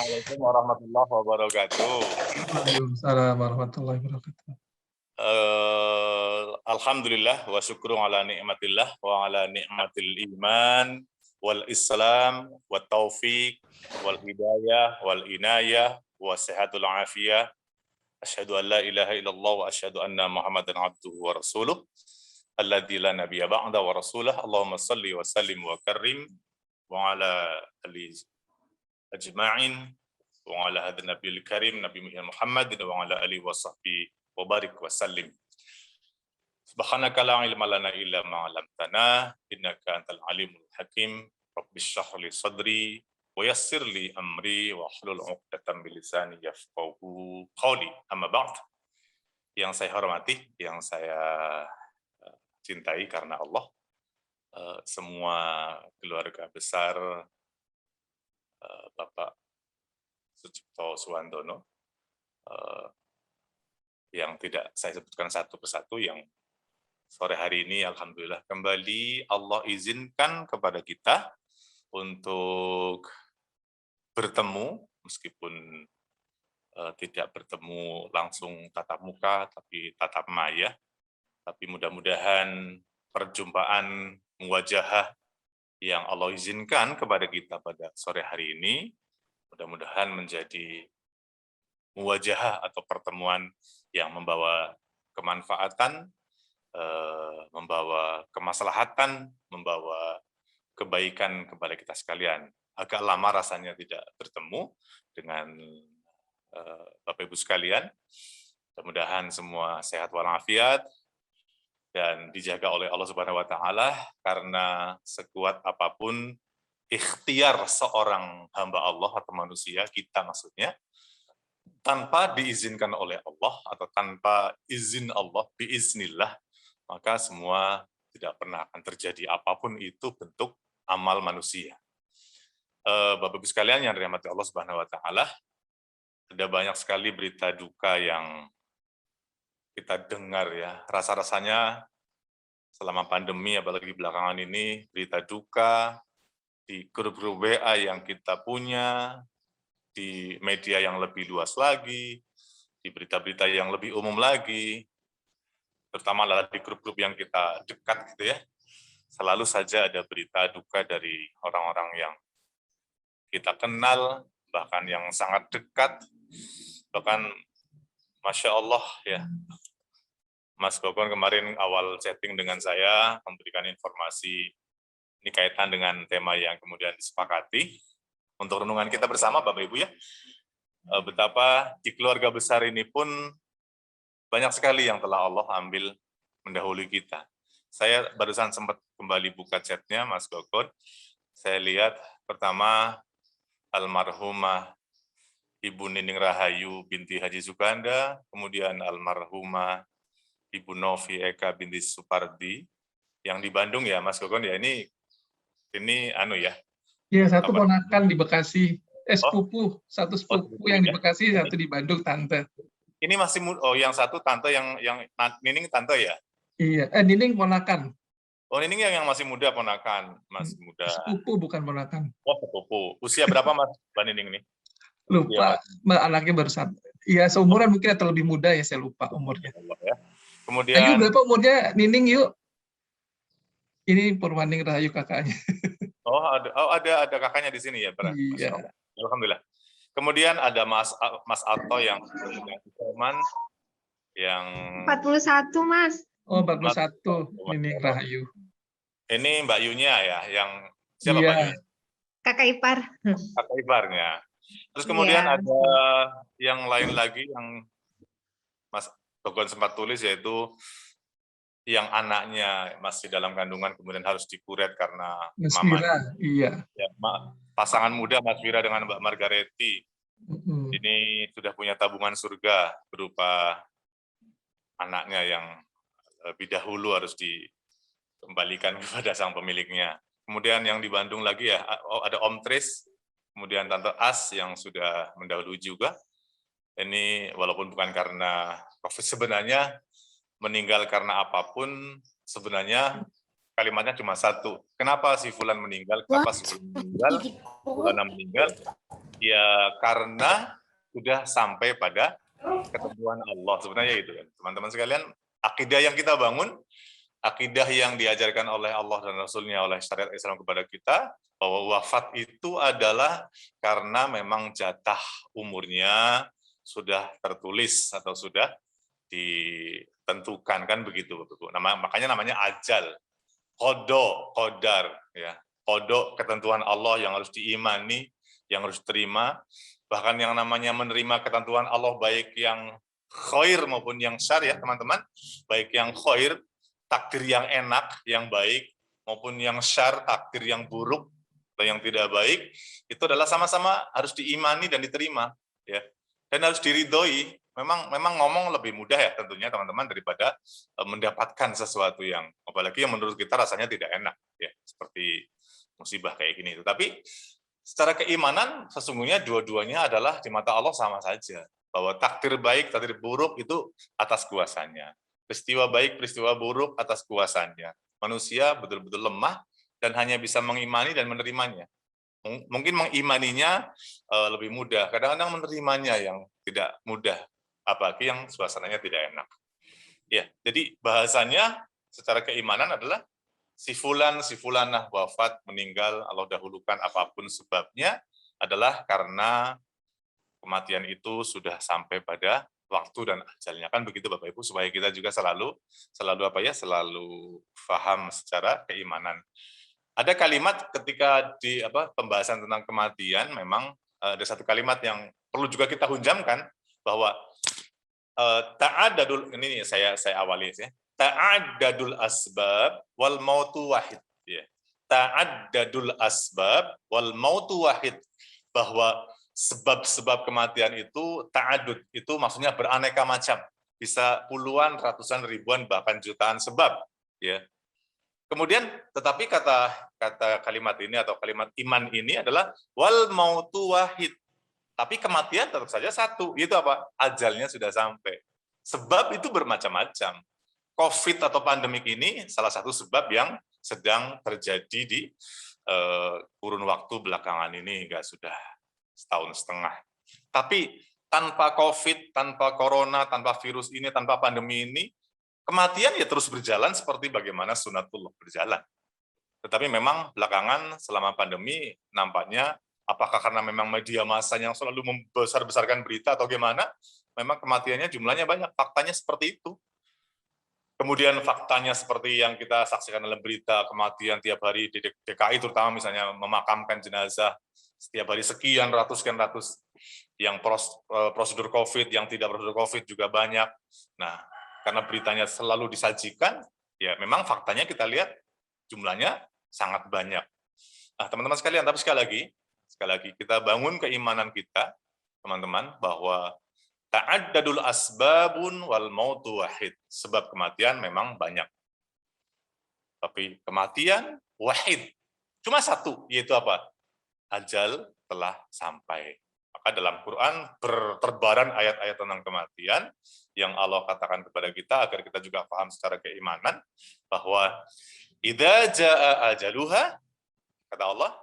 Assalamualaikum warahmatullahi wabarakatuh. Waalaikumsalam warahmatullahi wabarakatuh. Alhamdulillah wa syukru ala ni'matillah wa ala ni'matil iman wal islam wa taufiq wal hidayah wal inayah wa sihatul afiyah. Asyhadu an la ilaha illallah wa asyhadu anna Muhammadan abduhu wa rasuluh alladzi la nabiyya ba'da wa rasulah. Allahumma shalli wa sallim wa karim wa ala alihi ajma'in wa ala hadin nabiyil karim Nabi Muhammad wa ala alihi wa sahbihi wa barik wa sallim. Subhanaka la ilma lana illa ma 'allamtana innaka antal alimul hakim. Rabbishrah li sadri wa yassir li amri wa hlul 'uqdatam min lisani yafqahu qawli. Amma ba'd. Yang saya hormati, yang saya cintai karena Allah, semua keluarga besar Bapak Sucipto Suwandono, yang tidak saya sebutkan satu persatu, yang sore hari ini alhamdulillah kembali Allah izinkan kepada kita untuk bertemu, meskipun tidak bertemu langsung tatap muka, tapi tatap maya. Tapi mudah-mudahan perjumpaan muwajahah yang Allah izinkan kepada kita pada sore hari ini, mudah-mudahan menjadi muwajahah atau pertemuan yang membawa kemanfaatan, membawa kemaslahatan, membawa kebaikan kepada kita sekalian. Agak lama rasanya tidak bertemu dengan Bapak Ibu sekalian. Mudah-mudahan semua sehat walafiat dan dijaga oleh Allah Subhanahu wa taala, karena sekuat apapun ikhtiar seorang hamba Allah atau manusia, kita maksudnya, tanpa diizinkan oleh Allah atau tanpa izin Allah, biiznillah, maka semua tidak pernah akan terjadi, apapun itu bentuk amal manusia. Bapak-Ibu sekalian yang dirahmati Allah Subhanahu wa taala, ada banyak sekali berita duka yang kita dengar ya. Rasa-rasanya selama pandemi, apalagi belakangan ini, berita duka di grup-grup WA yang kita punya, di media yang lebih luas lagi, di berita-berita yang lebih umum lagi, terutama adalah di grup-grup yang kita dekat gitu ya, selalu saja ada berita duka dari orang-orang yang kita kenal, bahkan yang sangat dekat, bahkan Masya Allah ya, Mas Gogon kemarin awal chatting dengan saya, memberikan informasi ini kaitan dengan tema yang kemudian disepakati untuk renungan kita bersama, Bapak Ibu ya. Betapa di keluarga besar ini pun banyak sekali yang telah Allah ambil mendahului kita. Saya barusan sempat kembali buka chatnya Mas Gogon. Saya lihat pertama almarhumah Ibu Nining Rahayu binti Haji Suganda, kemudian almarhumah Ibu Novi Eka binti Supardi yang di Bandung ya Mas Gogon ya, ini anu ya. Iya, satu ponakan di Bekasi, sepupu, satu sepupu yang di Bekasi, satu di Bandung, tante. Ini masih yang satu tante, yang Nining tante ya? Iya, Nining ponakan. Oh, Nining yang masih muda, ponakan, masih muda. Sepupu bukan ponakan. Oh, sepupu. Usia berapa Mas Mbak Nining nih? Lupa, Mbak anaknya baru satu. Iya, seumuran mungkin atau lebih muda ya, saya lupa umurnya. Ya. Kemudian Ayu berapa umurnya Nining yuk? Ini Purwaning Rahayu kakaknya. Oh, ada kakaknya di sini ya, Bro. Iya. Alhamdulillah. Kemudian ada Mas Arto yang yang 41, Mas. Oh, 41 Nining Rahayu. Ini Mbak Yunya ya, yang siapa Mbak Yunya? Kakak ipar. Kakak iparnya. Terus kemudian ada yang lain lagi yang Mas Gogon sempat tulis, yaitu yang anaknya masih dalam kandungan kemudian harus dikuret karena Mas Wira, iya. Ya, pasangan muda Mas Wira dengan Mbak Margareti. Ini sudah punya tabungan surga berupa anaknya yang lebih dahulu harus dikembalikan kepada sang pemiliknya. Kemudian yang di Bandung lagi ya, ada Om Tris, kemudian Tante As yang sudah mendahului juga. Ini walaupun bukan karena COVID sebenarnya, meninggal karena apapun, sebenarnya kalimatnya cuma satu. Kenapa si Fulan meninggal? Kenapa si Fulan meninggal? Fulana meninggal? Ya, karena sudah sampai pada ketentuan Allah. Sebenarnya itu kan. Teman-teman sekalian, akidah yang kita bangun, akidah yang diajarkan oleh Allah dan Rasul-Nya, oleh syariat Islam kepada kita, bahwa wafat itu adalah karena memang jatah umurnya sudah tertulis atau sudah ditentukan, kan begitu, Bapak-Ibu. Makanya namanya ajal, qada, qadar, ya. Qada, ketentuan Allah yang harus diimani, yang harus diterima. Bahkan yang namanya menerima ketentuan Allah, baik yang khair maupun yang syar, ya teman-teman, baik yang khair, takdir yang enak, yang baik, maupun yang syar, takdir yang buruk atau yang tidak baik, itu adalah sama-sama harus diimani dan diterima, ya, dan harus diridhoi. Memang ngomong lebih mudah ya tentunya teman-teman daripada mendapatkan sesuatu yang, apalagi yang menurut kita rasanya tidak enak, ya, seperti musibah kayak gini. Tetapi secara keimanan sesungguhnya dua-duanya adalah di mata Allah sama saja, bahwa takdir baik, takdir buruk itu atas kuasanya. Peristiwa baik, peristiwa buruk atas kuasanya. Manusia betul-betul lemah dan hanya bisa mengimani dan menerimanya. Mungkin mengimaninya lebih mudah, kadang-kadang menerimanya yang tidak mudah, apalagi yang suasananya tidak enak. Ya, jadi bahasanya secara keimanan adalah si fulanah wafat, meninggal, Allah dahulukan apapun sebabnya adalah karena kematian itu sudah sampai pada waktu dan ajalnya, kan begitu Bapak Ibu, supaya kita juga selalu paham secara keimanan. Ada kalimat ketika di pembahasan tentang kematian, memang ada satu kalimat yang perlu juga kita hunjamkan, bahwa ta'addadul, ini saya awali ya, ta'addadul asbab wal mautu wahid, ya. Ta'addadul asbab wal mautu wahid, bahwa sebab-sebab kematian itu ta'addud, itu maksudnya beraneka macam, bisa puluhan, ratusan, ribuan, bahkan jutaan sebab, ya. Kemudian, tetapi kata kalimat ini atau kalimat iman ini adalah wal mautu wahid. Tapi kematian tetap saja satu, itu apa? Ajalnya sudah sampai. Sebab itu bermacam-macam. COVID atau pandemik ini salah satu sebab yang sedang terjadi di kurun waktu belakangan ini, hingga sudah setahun setengah. Tapi tanpa COVID, tanpa corona, tanpa virus ini, tanpa pandemi ini, kematian ya terus berjalan seperti bagaimana sunatullah berjalan. Tetapi memang belakangan selama pandemi nampaknya, apakah karena memang media massa yang selalu membesar-besarkan berita atau gimana, memang kematiannya jumlahnya banyak, faktanya seperti itu. Kemudian faktanya seperti yang kita saksikan dalam berita, kematian tiap hari di DKI terutama, misalnya memakamkan jenazah setiap hari sekian ratus, yang prosedur COVID, yang tidak prosedur COVID juga banyak. Nah, karena beritanya selalu disajikan, ya memang faktanya kita lihat jumlahnya sangat banyak. Nah, teman-teman sekalian, tapi sekali lagi kita bangun keimanan kita, teman-teman, bahwa ta'addadul asbabun wal mautu wahid. Sebab kematian memang banyak. Tapi kematian wahid. Cuma satu, yaitu apa? Ajal telah sampai. Maka dalam Quran berterbaran ayat-ayat tentang kematian yang Allah katakan kepada kita agar kita juga paham secara keimanan bahwa idza jaa ajaluha, kata Allah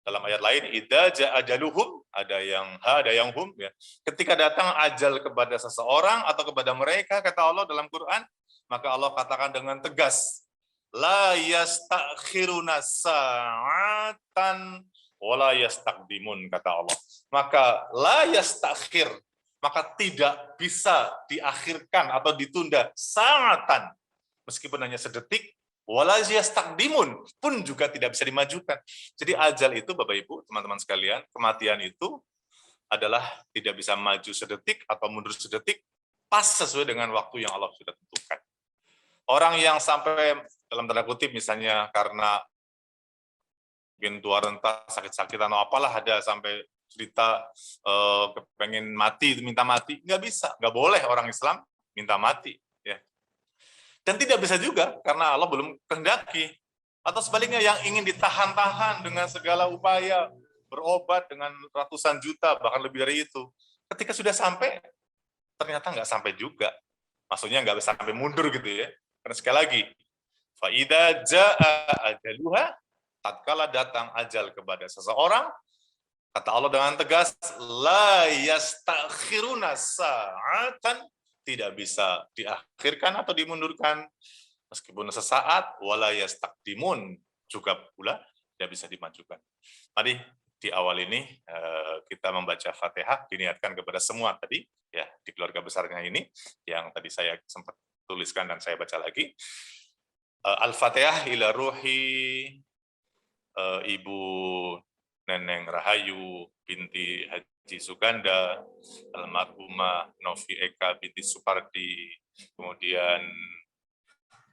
dalam ayat lain, idza jaa ajaluhum, ada yang ha, ada yang hum, ya. Ketika datang ajal kepada seseorang atau kepada mereka, kata Allah dalam Quran, maka Allah katakan dengan tegas, la yastakhiruna sa'atan wala yastaqdimun, kata Allah. Maka la yastakhir, maka tidak bisa diakhirkan atau ditunda sa'atan, meskipun hanya sedetik, wala yastaqdimun, pun juga tidak bisa dimajukan. Jadi ajal itu, Bapak Ibu, teman-teman sekalian, kematian itu adalah tidak bisa maju sedetik atau mundur sedetik, pas sesuai dengan waktu yang Allah sudah tentukan. Orang yang sampai dalam tanda kutip misalnya karena mungkin tua renta, sakit-sakitan atau apalah, ada sampai cerita pengen mati, minta mati, nggak bisa, nggak boleh orang Islam minta mati, ya. Dan tidak bisa juga karena Allah belum kehendaki. Atau sebaliknya yang ingin ditahan-tahan dengan segala upaya, berobat dengan ratusan juta, bahkan lebih dari itu. Ketika sudah sampai, ternyata nggak sampai juga. Maksudnya nggak sampai mundur gitu ya. Karena sekali lagi, فَإِذَا جَاءَ أَجَلُهَا, tatkala datang ajal kepada seseorang, Kata Allah dengan tegas, la yastakhiruna sa'atan, tidak bisa diakhirkan atau dimundurkan meskipun sesaat, wala yastaqdimun, juga pula tidak bisa dimajukan. Mari di awal ini kita membaca Fatihah diniatkan kepada semua tadi ya di keluarga besarnya ini yang tadi saya sempat tuliskan dan saya baca lagi. Al-Fatihah ila ruhi Ibu Neneng Rahayu binti Haji Suganda, almarhumah Novi Eka binti Supardi, kemudian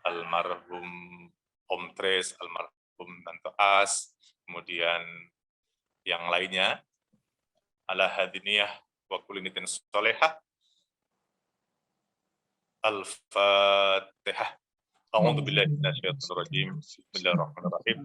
almarhum Om Tres, almarhum Tante As, kemudian yang lainnya, ala hadiniyah wa kulinitin solehah, Al-Fatihah. A'udzu billahi minasyaitonir rajim. Bismillahirrahmanirrahim.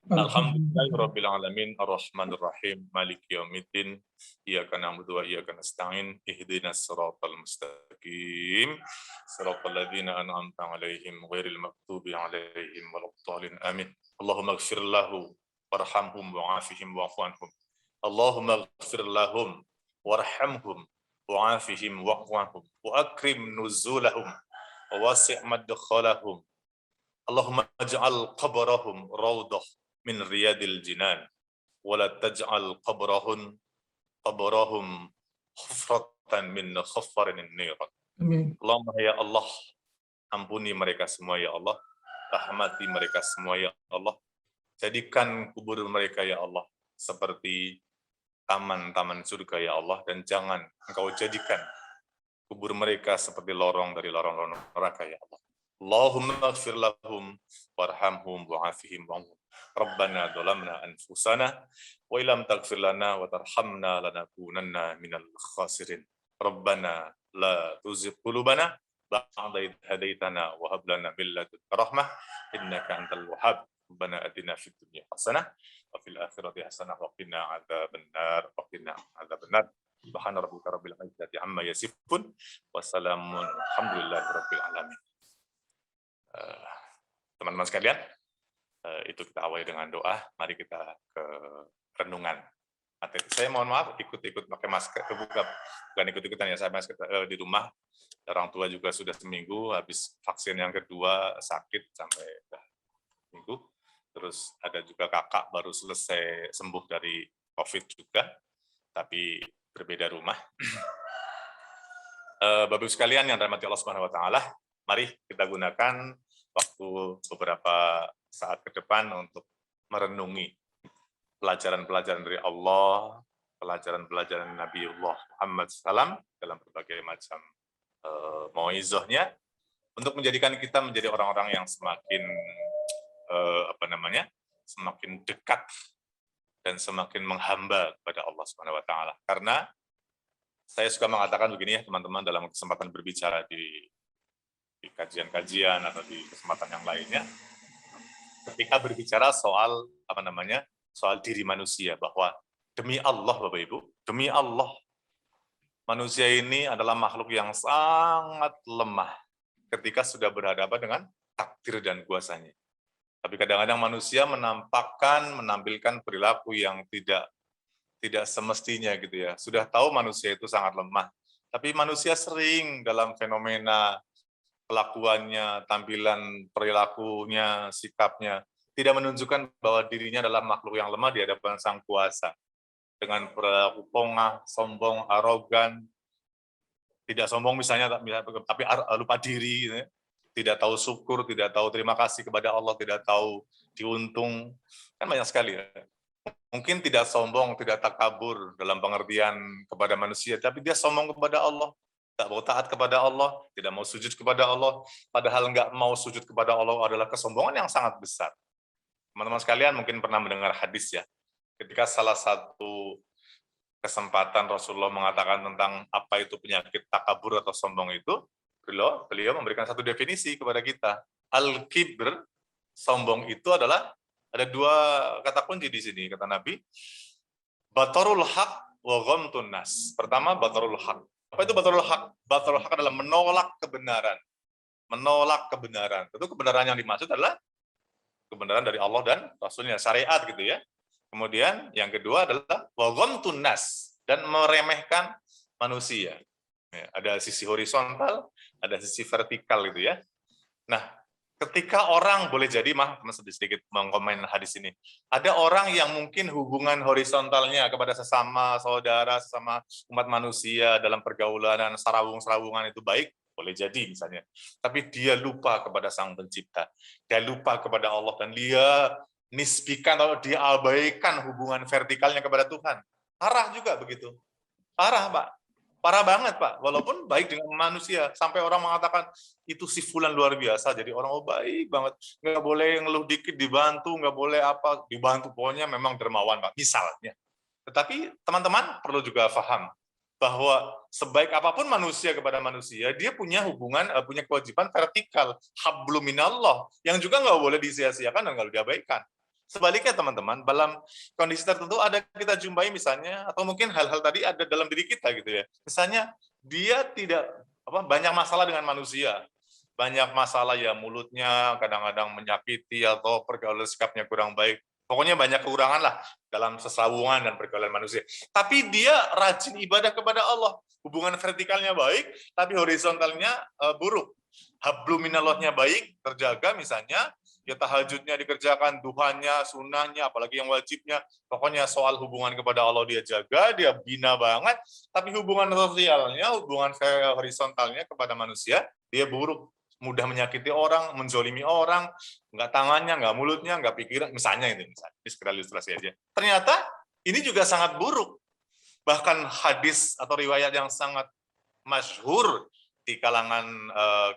Alhamdulillahirabbil alamin arrahmanir rahim maliki yaumiddin iyyaka na'budu wa iyyaka nasta'in ihdinas siratal mustaqim siratal ladzina an'amta 'alaihim ghairil maghdubi 'alaihim waladdallin amin. Allahumma ighfir lahu warhamhum wa'afihim wa'fu anhum. Allahumma ighfir lahum warhamhum wa'afihim wa'fu anhum wa akrim nuzulahum wa wasi' madkhalahum. Allahumma ij'al qabrahum rawdah min riyadil jinan wala taj'al qabrahum hufratan min khaffarin niran. Allahumma ya Allah, ampuni mereka semua ya Allah, rahmati mereka semua ya Allah, jadikan kubur mereka ya Allah seperti taman-taman surga ya Allah, dan jangan Engkau jadikan kubur mereka seperti lorong dari lorong-lorong neraka ya Allah. Allahumma ighfir lahum warhamhum wa'afihim wa'anhum. Rabbana dhalamna anfusana wa illam taghfir lana wa tarhamna lanakunanna minal khasirin. Rabbana la tuzigh qulubana ba'da idh hadaitana wa hab lana min ladunka rahmah innaka antal wahhab. Rabbana atina fid dunya hasanah wa fil akhirati hasanah wa qina adzabannar wa qina adzabannar. Subhana rabbika rabbil izzati amma yasifun wa salamun alhamdulillahi rabbil alamin. Teman-teman sekalian, itu kita awali dengan doa. Mari kita ke renungan. Saya mohon maaf ikut-ikut pakai masker, bukan ikut-ikutan ya, saya masker di rumah. Orang tua juga sudah seminggu, habis vaksin yang kedua sakit sampai minggu. Terus ada juga kakak baru selesai sembuh dari COVID juga, tapi berbeda rumah. Bapak Ibu sekalian yang dirahmati Allah Subhanahu Wa Taala, mari kita gunakan waktu beberapa saat ke depan untuk merenungi pelajaran-pelajaran dari Allah, pelajaran-pelajaran Nabiullah Muhammad SAW dalam berbagai macam mauizahnya, untuk menjadikan kita menjadi orang-orang yang semakin semakin dekat dan semakin menghamba kepada Allah Subhanahu Wa Taala. Karena saya suka mengatakan begini ya teman-teman, dalam kesempatan berbicara di kajian-kajian atau di kesempatan yang lainnya, ketika berbicara soal soal diri manusia, bahwa demi Allah Bapak Ibu, demi Allah, manusia ini adalah makhluk yang sangat lemah ketika sudah berhadapan dengan takdir dan kuasanya. Tapi kadang-kadang manusia menampilkan perilaku yang tidak semestinya gitu ya. Sudah tahu manusia itu sangat lemah, tapi manusia sering dalam fenomena kelakuannya, tampilan perilakunya, sikapnya, tidak menunjukkan bahwa dirinya adalah makhluk yang lemah di hadapan Sang Kuasa. Dengan perilaku pongah, sombong, arogan, tidak sombong misalnya, tapi lupa diri, tidak tahu syukur, tidak tahu terima kasih kepada Allah, tidak tahu diuntung, kan banyak sekali ya. Mungkin tidak sombong, tidak takabur dalam pengertian kepada manusia, tapi dia sombong kepada Allah. Tak mau taat kepada Allah, tidak mau sujud kepada Allah, padahal nggak mau sujud kepada Allah adalah kesombongan yang sangat besar. Teman-teman sekalian mungkin pernah mendengar hadis ya, ketika salah satu kesempatan Rasulullah mengatakan tentang apa itu penyakit takabur atau sombong itu, beliau memberikan satu definisi kepada kita. Al-kibr, sombong itu adalah, ada dua kata kunci di sini, kata Nabi, batarul haq wa ghamtun nas. Pertama, batarul haq. Apa itu batarul haq? Batarul haq adalah menolak kebenaran. Menolak kebenaran. Tentu kebenaran yang dimaksud adalah kebenaran dari Allah dan Rasulnya, syariat gitu ya. Kemudian yang kedua adalah wa ghamtun nas, dan meremehkan manusia. Ya, ada sisi horizontal, ada sisi vertikal gitu ya. Nah, ketika orang boleh jadi, sedikit mengkomen hadis ini. Ada orang yang mungkin hubungan horizontalnya kepada sesama saudara, sesama umat manusia dalam pergaulan dan serawung-serawungan itu baik, boleh jadi misalnya. Tapi dia lupa kepada Sang Pencipta. Dia lupa kepada Allah dan dia nisbikan atau dia abaikan hubungan vertikalnya kepada Tuhan. Parah juga begitu. Parah, Pak. Parah banget, Pak. Walaupun baik dengan manusia. Sampai orang mengatakan, itu si fulan luar biasa. Jadi orang baik banget. Nggak boleh ngeluh dikit dibantu, nggak boleh apa, dibantu. Pokoknya memang dermawan, Pak. Misalnya. Tetapi teman-teman perlu juga paham bahwa sebaik apapun manusia kepada manusia, dia punya hubungan, punya kewajiban vertikal. Hablum minallah. Yang juga nggak boleh disia-siakan dan nggak boleh diabaikan. Sebaliknya teman-teman, dalam kondisi tertentu ada kita jumpai misalnya, atau mungkin hal-hal tadi ada dalam diri kita gitu ya. Misalnya dia tidak banyak masalah dengan manusia, banyak masalah ya mulutnya kadang-kadang menyakiti atau pergaulan sikapnya kurang baik. Pokoknya banyak kekurangan lah dalam sesawungan dan pergaulan manusia. Tapi dia rajin ibadah kepada Allah. Hubungan vertikalnya baik, tapi horizontalnya buruk. Hablum minallahnya baik, terjaga misalnya, ya tahajudnya dikerjakan, duhanya, sunnahnya, apalagi yang wajibnya, pokoknya soal hubungan kepada Allah dia jaga, dia bina banget, tapi hubungan sosialnya, hubungan horizontalnya kepada manusia, dia buruk, mudah menyakiti orang, menzolimi orang, nggak tangannya, nggak mulutnya, nggak pikiran, misalnya ini sekedar ilustrasi aja. Ternyata ini juga sangat buruk, bahkan hadis atau riwayat yang sangat masyhur di kalangan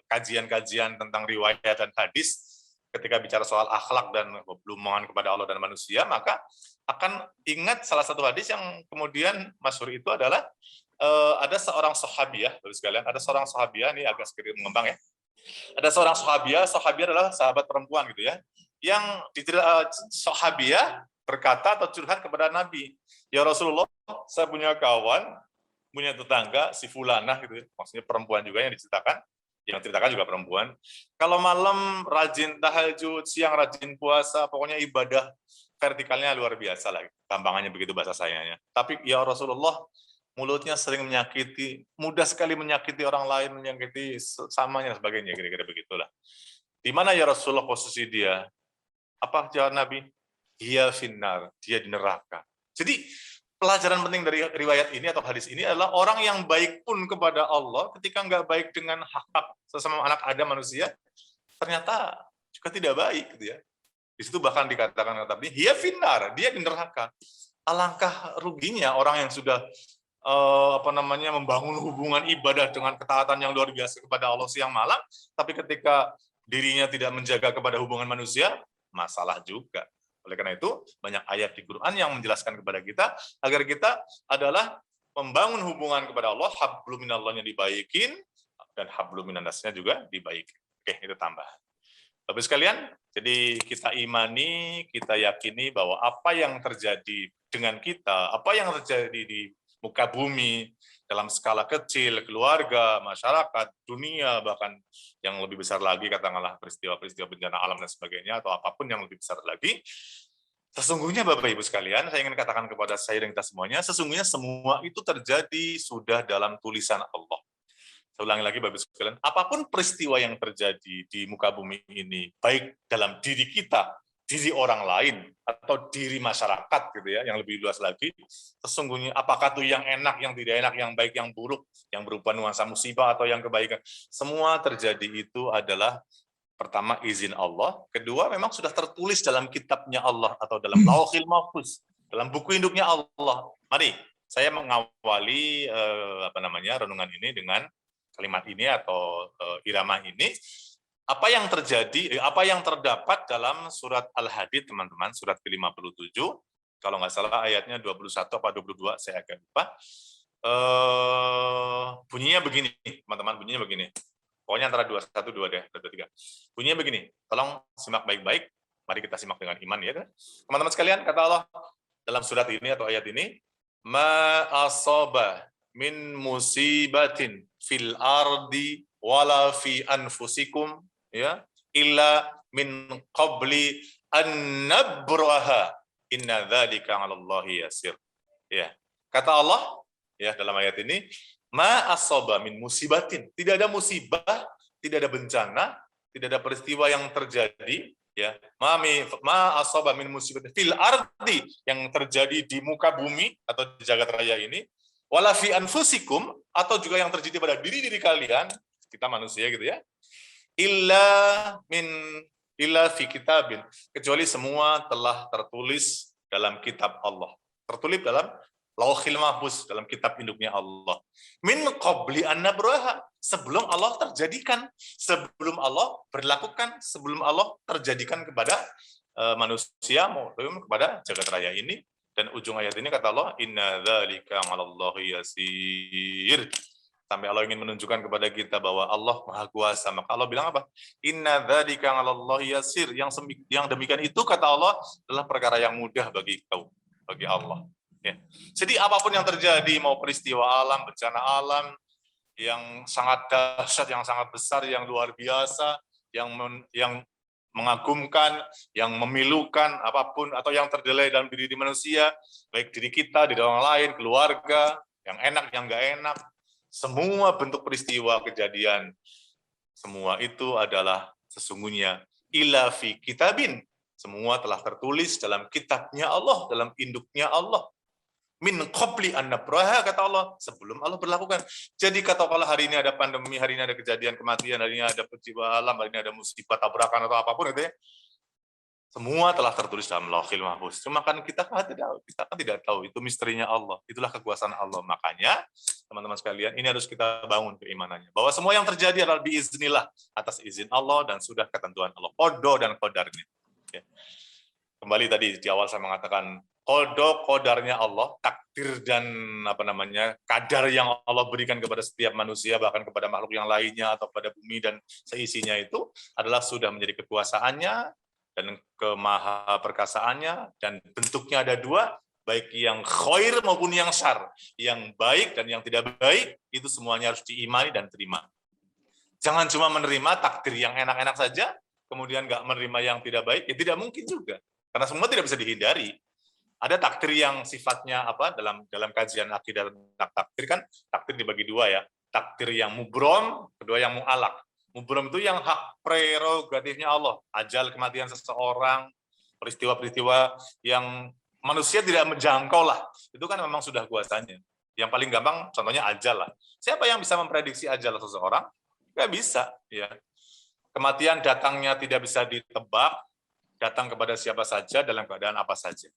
kajian-kajian tentang riwayat dan hadis, ketika bicara soal akhlak dan hubungan kepada Allah dan manusia, maka akan ingat salah satu hadis yang kemudian masyhur itu adalah ada seorang sahabiah, Bapak sekalian, ada seorang sahabiah, ini agak sedikit mengembang ya. Ada seorang sahabiah adalah sahabat perempuan gitu ya, yang sahabiah berkata atau curhat kepada Nabi, ya Rasulullah, saya punya kawan, punya tetangga, si fulanah gitu ya, maksudnya perempuan juga yang diceritakan, yang ceritakan juga perempuan. Kalau malam rajin tahajud, siang rajin puasa, pokoknya ibadah vertikalnya luar biasa lah. Gampangannya begitu bahasa sayanya. Tapi ya Rasulullah, mulutnya sering menyakiti, mudah sekali menyakiti orang lain, menyakiti samanya sebagainya, kira-kira begitulah. Di mana ya Rasulullah posisi dia? Apa jawab Nabi? Dia finnar, dia di neraka. Jadi pelajaran penting dari riwayat ini atau hadis ini adalah orang yang baik pun kepada Allah, ketika nggak baik dengan hak sesama anak Adam manusia, ternyata juga tidak baik gitu ya. Di situ bahkan dikatakan tadi, dia finnar, dia di neraka. Alangkah ruginya orang yang sudah membangun hubungan ibadah dengan ketaatan yang luar biasa kepada Allah siang malam, tapi ketika dirinya tidak menjaga kepada hubungan manusia, masalah juga. Oleh karena itu, banyak ayat di Quran yang menjelaskan kepada kita agar kita adalah membangun hubungan kepada Allah, hablum minallahnya dibaikin, dan hablum minannasnya juga dibaikin. Oke, itu tambah. Bapak sekalian, jadi kita imani, kita yakini bahwa apa yang terjadi dengan kita, apa yang terjadi di muka bumi, dalam skala kecil, keluarga, masyarakat, dunia, bahkan yang lebih besar lagi, katakanlah peristiwa-peristiwa bencana alam dan sebagainya, atau apapun yang lebih besar lagi, sesungguhnya Bapak Ibu sekalian, saya ingin katakan kepada saya dan kita semuanya, sesungguhnya semua itu terjadi sudah dalam tulisan Allah. Saya ulangi lagi Bapak Ibu sekalian, apapun peristiwa yang terjadi di muka bumi ini, baik dalam diri kita, diri orang lain, atau diri masyarakat gitu ya, yang lebih luas lagi, sesungguhnya apakah itu yang enak, yang tidak enak, yang baik, yang buruk, yang berupa nuansa musibah atau yang kebaikan, semua terjadi itu adalah pertama izin Allah, kedua memang sudah tertulis dalam kitabnya Allah atau dalam Lauhil Mahfuz, dalam buku induknya Allah. Mari saya mengawali renungan ini dengan kalimat ini atau irama ini. Apa yang terjadi, apa yang terdapat dalam surat Al-Hadid, teman-teman, surat ke-57, kalau nggak salah ayatnya 21 atau 22, saya agak lupa. Bunyinya begini, teman-teman, bunyinya begini. Pokoknya antara 21, 2 deh, 23. Bunyinya begini, tolong simak baik-baik, mari kita simak dengan iman ya. Teman-teman sekalian, kata Allah dalam surat ini atau ayat ini, ma asaba min musibatin fil ardi wala fi anfusikum ya illa min qabli an nabraha inna dzalika 'alallahi yasir. Ya. Kata Allah ya dalam ayat ini, ma asaba min musibatin. Tidak ada musibah, tidak ada bencana, tidak ada peristiwa yang terjadi ya. Ma asaba min musibatin fil ardi, yang terjadi di muka bumi atau di jagat raya ini, wala fi anfusikum, atau juga yang terjadi pada diri-diri kalian, kita manusia gitu ya. Illa fi kitabin, kecuali semua telah tertulis dalam kitab Allah. Tertulis dalam Lauhil Mahfuz, dalam kitab induknya Allah. Min qabli an nabraha, sebelum Allah terjadikan, sebelum Allah berlakukan, sebelum Allah terjadikan kepada manusia, maupun kepada jagat raya ini. Dan ujung ayat ini kata Allah, inna dzalika 'alallahi yasir. Sampai Allah ingin menunjukkan kepada kita bahwa Allah Maha Kuasa. Maka Allah bilang apa? Inna dzalika 'alallahi yasir. Yang demikian itu kata Allah adalah perkara yang mudah bagi kau, bagi Allah. Ya. Jadi apapun yang terjadi, mau peristiwa alam, bencana alam yang sangat dahsyat, yang sangat besar, yang luar biasa, yang mengagumkan, yang memilukan, apapun, atau yang terdelay dalam diri manusia, baik diri kita, diri orang lain, keluarga, yang enak, yang nggak enak, semua bentuk peristiwa, kejadian, semua itu adalah sesungguhnya ila fi kitabin. Semua telah tertulis dalam kitabnya Allah, dalam induknya Allah. Min qabli an nabraha, kata Allah, sebelum Allah berlakukan. Jadi katakanlah hari ini ada pandemi, hari ini ada kejadian kematian, hari ini ada peristiwa alam, hari ini ada musibah, tabrakan atau apapun itu ya. Semua telah tertulis dalam Lauhil Mahfuz. Cuma kan kita kan tidak tahu, itu misterinya Allah. Itulah kekuasaan Allah. Makanya teman-teman sekalian, ini harus kita bangun keimanannya. Bahwa semua yang terjadi adalah biiznillah, atas izin Allah dan sudah ketentuan Allah. Qada dan qadarnya. Ya. Kembali tadi di awal saya mengatakan qadarnya Allah, takdir dan kadar yang Allah berikan kepada setiap manusia, bahkan kepada makhluk yang lainnya atau pada bumi dan seisinya itu adalah sudah menjadi kekuasaannya dan kemaha perkasaannya, dan bentuknya ada dua, baik yang khair maupun yang syar, yang baik dan yang tidak baik, itu semuanya harus diimani dan terima. Jangan cuma menerima takdir yang enak-enak saja, kemudian nggak menerima yang tidak baik, ya tidak mungkin juga, karena semua tidak bisa dihindari. Ada takdir yang sifatnya apa, dalam kajian akidah tentang takdir kan, takdir dibagi dua ya, takdir yang mubrom, kedua yang mu'alak. Mubrom itu yang hak prerogatifnya Allah, ajal kematian seseorang, peristiwa-peristiwa yang manusia tidak menjangkau lah, itu kan memang sudah kuasanya. Yang paling gampang contohnya ajal lah. Siapa yang bisa memprediksi ajal seseorang? Nggak bisa. Ya. Kematian datangnya tidak bisa ditebak, datang kepada siapa saja dalam keadaan apa saja.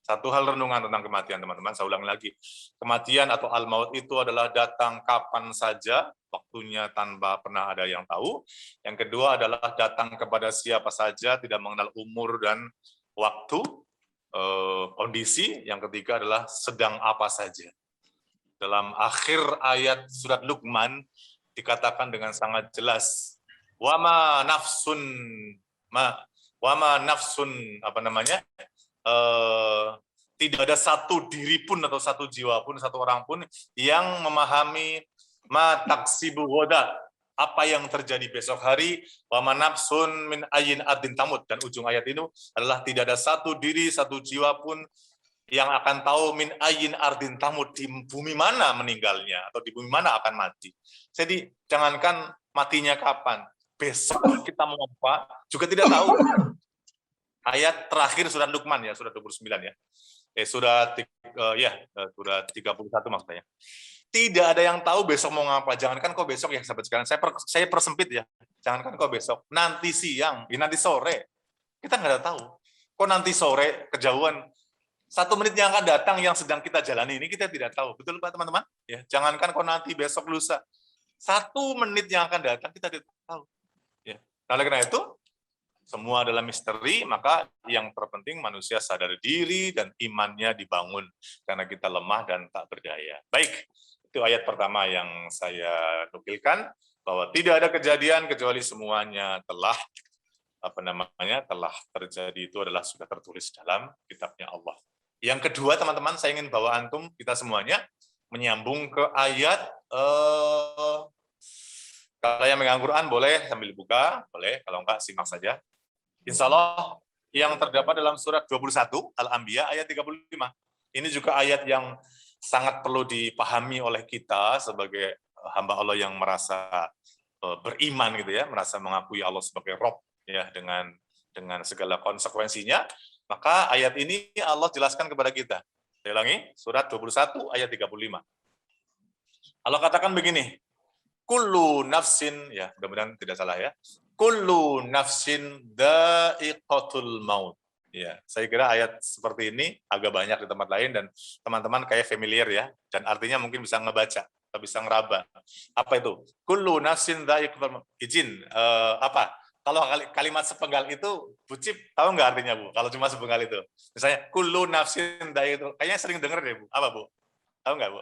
Satu hal renungan tentang kematian, teman-teman, saya ulang lagi. Kematian atau al-maut itu adalah datang kapan saja, waktunya tanpa pernah ada yang tahu. Yang kedua adalah datang kepada siapa saja, tidak mengenal umur dan waktu, kondisi. Yang ketiga adalah sedang apa saja. Dalam akhir ayat surat Luqman dikatakan dengan sangat jelas, wama nafsun tidak ada satu diri pun atau satu jiwa pun, satu orang pun yang memahami ma taksibu ghadan, apa yang terjadi besok hari, wa ma nafsun min ayyin ardin tamut, dan ujung ayat ini adalah tidak ada satu diri, satu jiwa pun yang akan tahu min ayyin ardin tamut, di bumi mana meninggalnya atau di bumi mana akan mati. Jadi jangankan matinya kapan, besok kita mau apa juga tidak tahu. Ayat terakhir surat Luqman ya, surat 29 ya. Surat 31 maksudnya. Tidak ada yang tahu besok mau ngapa. Jangankan kok besok ya sahabat sekalian. Saya persempit ya. Jangankan kok besok, nanti siang, nanti sore. Kita nggak ada tahu. Kok nanti sore kejauhan 1 menit yang akan datang yang sedang kita jalani ini kita tidak tahu. Betul Pak teman-teman? Ya, jangankan kok nanti besok lusa. 1 menit yang akan datang kita tidak tahu. Ya. Nah, oleh karena itu semua adalah misteri, maka yang terpenting manusia sadar diri dan imannya dibangun, karena kita lemah dan tak berdaya. Baik, itu ayat pertama yang saya nukilkan, bahwa tidak ada kejadian kecuali semuanya telah telah terjadi, itu adalah sudah tertulis dalam kitabnya Allah. Yang kedua, teman-teman, saya ingin bawa antum, kita semuanya, menyambung ke ayat, kalau yang megang Quran boleh sambil buka, boleh, kalau enggak simak saja. Insya Allah yang terdapat dalam surat 21 Al-Anbiya ayat 35. Ini juga ayat yang sangat perlu dipahami oleh kita sebagai hamba Allah yang merasa beriman gitu ya, merasa mengakui Allah sebagai Rabb ya, dengan segala konsekuensinya. Maka ayat ini Allah jelaskan kepada kita. Saya ulangi, surat 21 ayat 35. Allah katakan begini, kullu nafsin, ya mudah-mudahan tidak salah ya, kullu nafsin dha'iqatul maut. Ya, saya kira ayat seperti ini agak banyak di tempat lain dan teman-teman kayak familiar ya, dan artinya mungkin bisa ngebaca atau bisa ngeraba. Apa itu? Kullu nafsin dha'iqatul maut. Izin, apa? Kalau kalimat sepenggal itu, Bu Cip tahu nggak artinya, Bu? Kalau cuma sepenggal itu. Misalnya, kullu nafsin dha'iqatul, kayaknya sering dengar deh, Bu. Apa, Bu? Tahu nggak, Bu?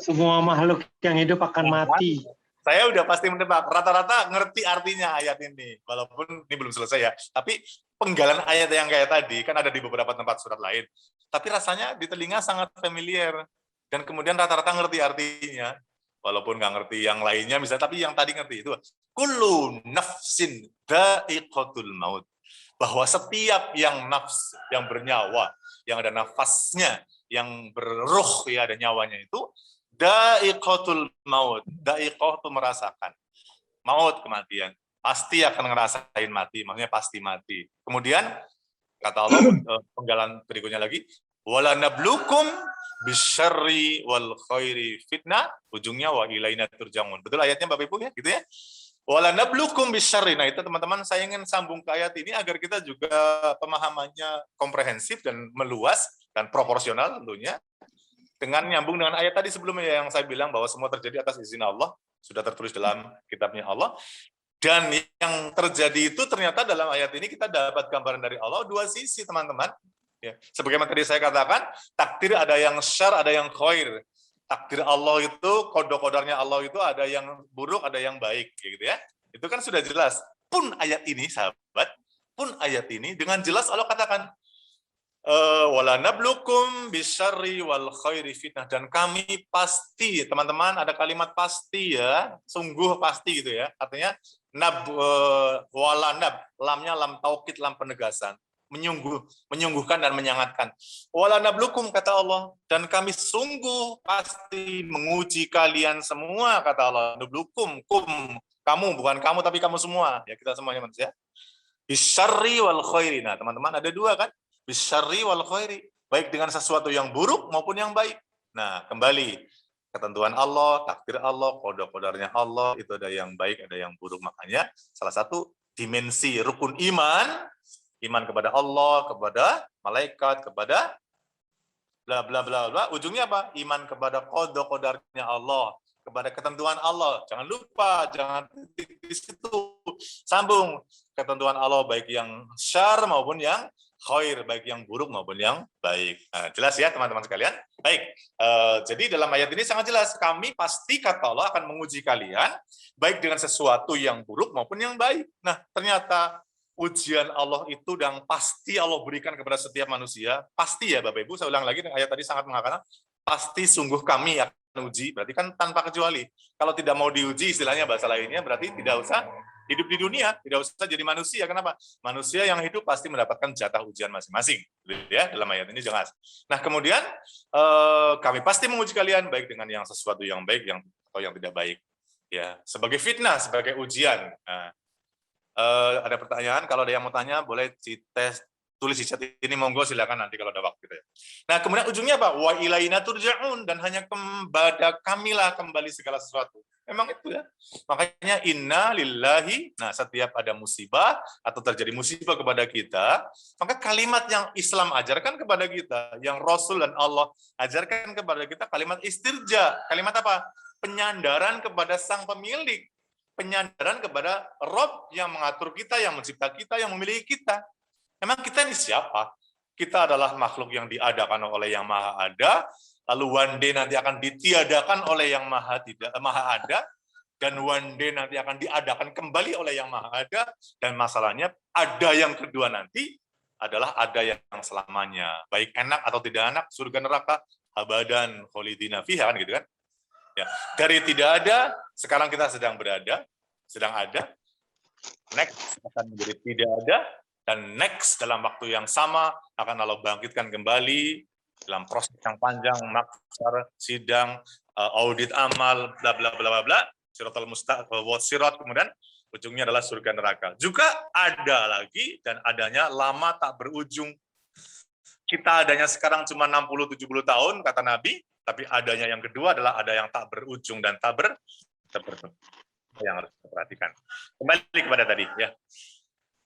Semua makhluk yang hidup akan mati. Saya udah pasti menebak, rata-rata ngerti artinya ayat ini, walaupun ini belum selesai ya. Tapi penggalan ayat yang kayak tadi, kan ada di beberapa tempat surat lain. Tapi rasanya di telinga sangat familiar. Dan kemudian rata-rata ngerti artinya, walaupun nggak ngerti yang lainnya, misalnya, tapi yang tadi ngerti itu. Kullu nafsin dha'iqatul maut. Bahwa setiap yang nafs, yang bernyawa, yang ada nafasnya, yang berruh, ya ada nyawanya itu, dha'iqatul maut. Dha'iqah itu merasakan maut, kematian. Pasti akan ngerasain mati, maksudnya pasti mati. Kemudian kata Allah penggalan berikutnya lagi, wala nablukum bisyarri wal khairi fitnah, ujungnya wa ilaina turja'un. Betul ayatnya Bapak Ibu ya, gitu ya. Wala nablukum bisyarri. Nah, itu teman-teman saya ingin sambung ke ayat ini agar kita juga pemahamannya komprehensif dan meluas dan proporsional tentunya. Dengan nyambung dengan ayat tadi sebelumnya yang saya bilang bahwa semua terjadi atas izin Allah, sudah tertulis dalam kitabnya Allah. Dan yang terjadi itu ternyata dalam ayat ini kita dapat gambaran dari Allah dua sisi, teman-teman. Ya. Sebagaimana tadi saya katakan, takdir ada yang syar, ada yang khair. Takdir Allah itu, qada-qadarnya Allah itu ada yang buruk, ada yang baik, gitu ya. Itu kan sudah jelas. Pun ayat ini, sahabat, pun ayat ini dengan jelas Allah katakan, wala nablukum bisyarri wal khairi fitnah, dan kami pasti, teman-teman ada kalimat pasti ya, sungguh pasti gitu ya, artinya wala nab, lamnya lam taukid, lam penegasan, menyungguhkan dan menyangatkan. Wala nablukum kata Allah, dan kami sungguh pasti menguji kalian semua kata Allah. Nablukum, kamu, bukan kamu tapi kamu semua, ya kita semuanya manusia. Bisyarri wal khairi. Nah, teman-teman ada dua kan? Bisyarri wal khairi, baik dengan sesuatu yang buruk maupun yang baik. Nah, kembali ketentuan Allah, takdir Allah, qada-qadarnya Allah, itu ada yang baik, ada yang buruk. Makanya salah satu dimensi rukun iman kepada Allah, kepada malaikat, kepada bla bla bla bla, ujungnya apa? Iman kepada qada-qadarnya Allah, kepada ketentuan Allah. Jangan lupa, jangan di situ. Sambung ketentuan Allah baik yang syar maupun yang khair, baik yang buruk maupun yang baik. Nah, jelas ya teman-teman sekalian? Baik, jadi dalam ayat ini sangat jelas, kami pasti kata Allah akan menguji kalian, baik dengan sesuatu yang buruk maupun yang baik. Nah, ternyata ujian Allah itu yang pasti Allah berikan kepada setiap manusia, pasti ya Bapak Ibu, saya ulang lagi, ayat tadi sangat mengatakan, pasti sungguh kami akan uji, berarti kan tanpa kecuali. Kalau tidak mau diuji, istilahnya bahasa lainnya, berarti tidak usah hidup di dunia, tidak usah jadi manusia. Kenapa? Manusia yang hidup pasti mendapatkan jatah ujian masing-masing. Ya, dalam ayat ini jelas. Nah, kemudian kami pasti menguji kalian baik dengan yang sesuatu yang baik atau yang tidak baik. Ya, sebagai fitnah, sebagai ujian. Nah, ada pertanyaan, kalau ada yang mau tanya boleh tulis di chat ini, monggo silakan nanti kalau ada waktu. Ya. Nah, kemudian ujungnya apa? Wa ilaina turja'un, dan hanya kepada kamilah kembali segala sesuatu. Memang itu ya. Makanya inna lillahi, nah setiap ada musibah atau terjadi musibah kepada kita, maka kalimat yang Islam ajarkan kepada kita, yang Rasul dan Allah ajarkan kepada kita, kalimat istirja. Kalimat apa? Penyandaran kepada sang pemilik. Penyandaran kepada Rob yang mengatur kita, yang mencipta kita, yang memiliki kita. Memang kita ini siapa? Kita adalah makhluk yang diadakan oleh Yang Maha Ada, lalu one day nanti akan ditiadakan oleh Yang Maha Ada, dan one day nanti akan diadakan kembali oleh Yang Maha Ada, dan masalahnya ada yang kedua nanti adalah ada yang selamanya, baik enak atau tidak enak, surga neraka, abadan kholidina fiha, kan gitu kan? Ya, dari tidak ada, sekarang kita sedang berada, sedang ada, next akan menjadi tidak ada, dan next dalam waktu yang sama akan Allah bangkitkan kembali dalam proses yang panjang, maksar, sidang, audit amal, bla bla bla bla bla, siratal mustaqim, sirat, kemudian ujungnya adalah surga neraka. Juga ada lagi, dan adanya lama tak berujung. Kita adanya sekarang cuma 60-70 tahun, kata Nabi, tapi adanya yang kedua adalah ada yang tak berujung dan tak bertemu. Yang harus kita perhatikan. Kembali kepada tadi, ya.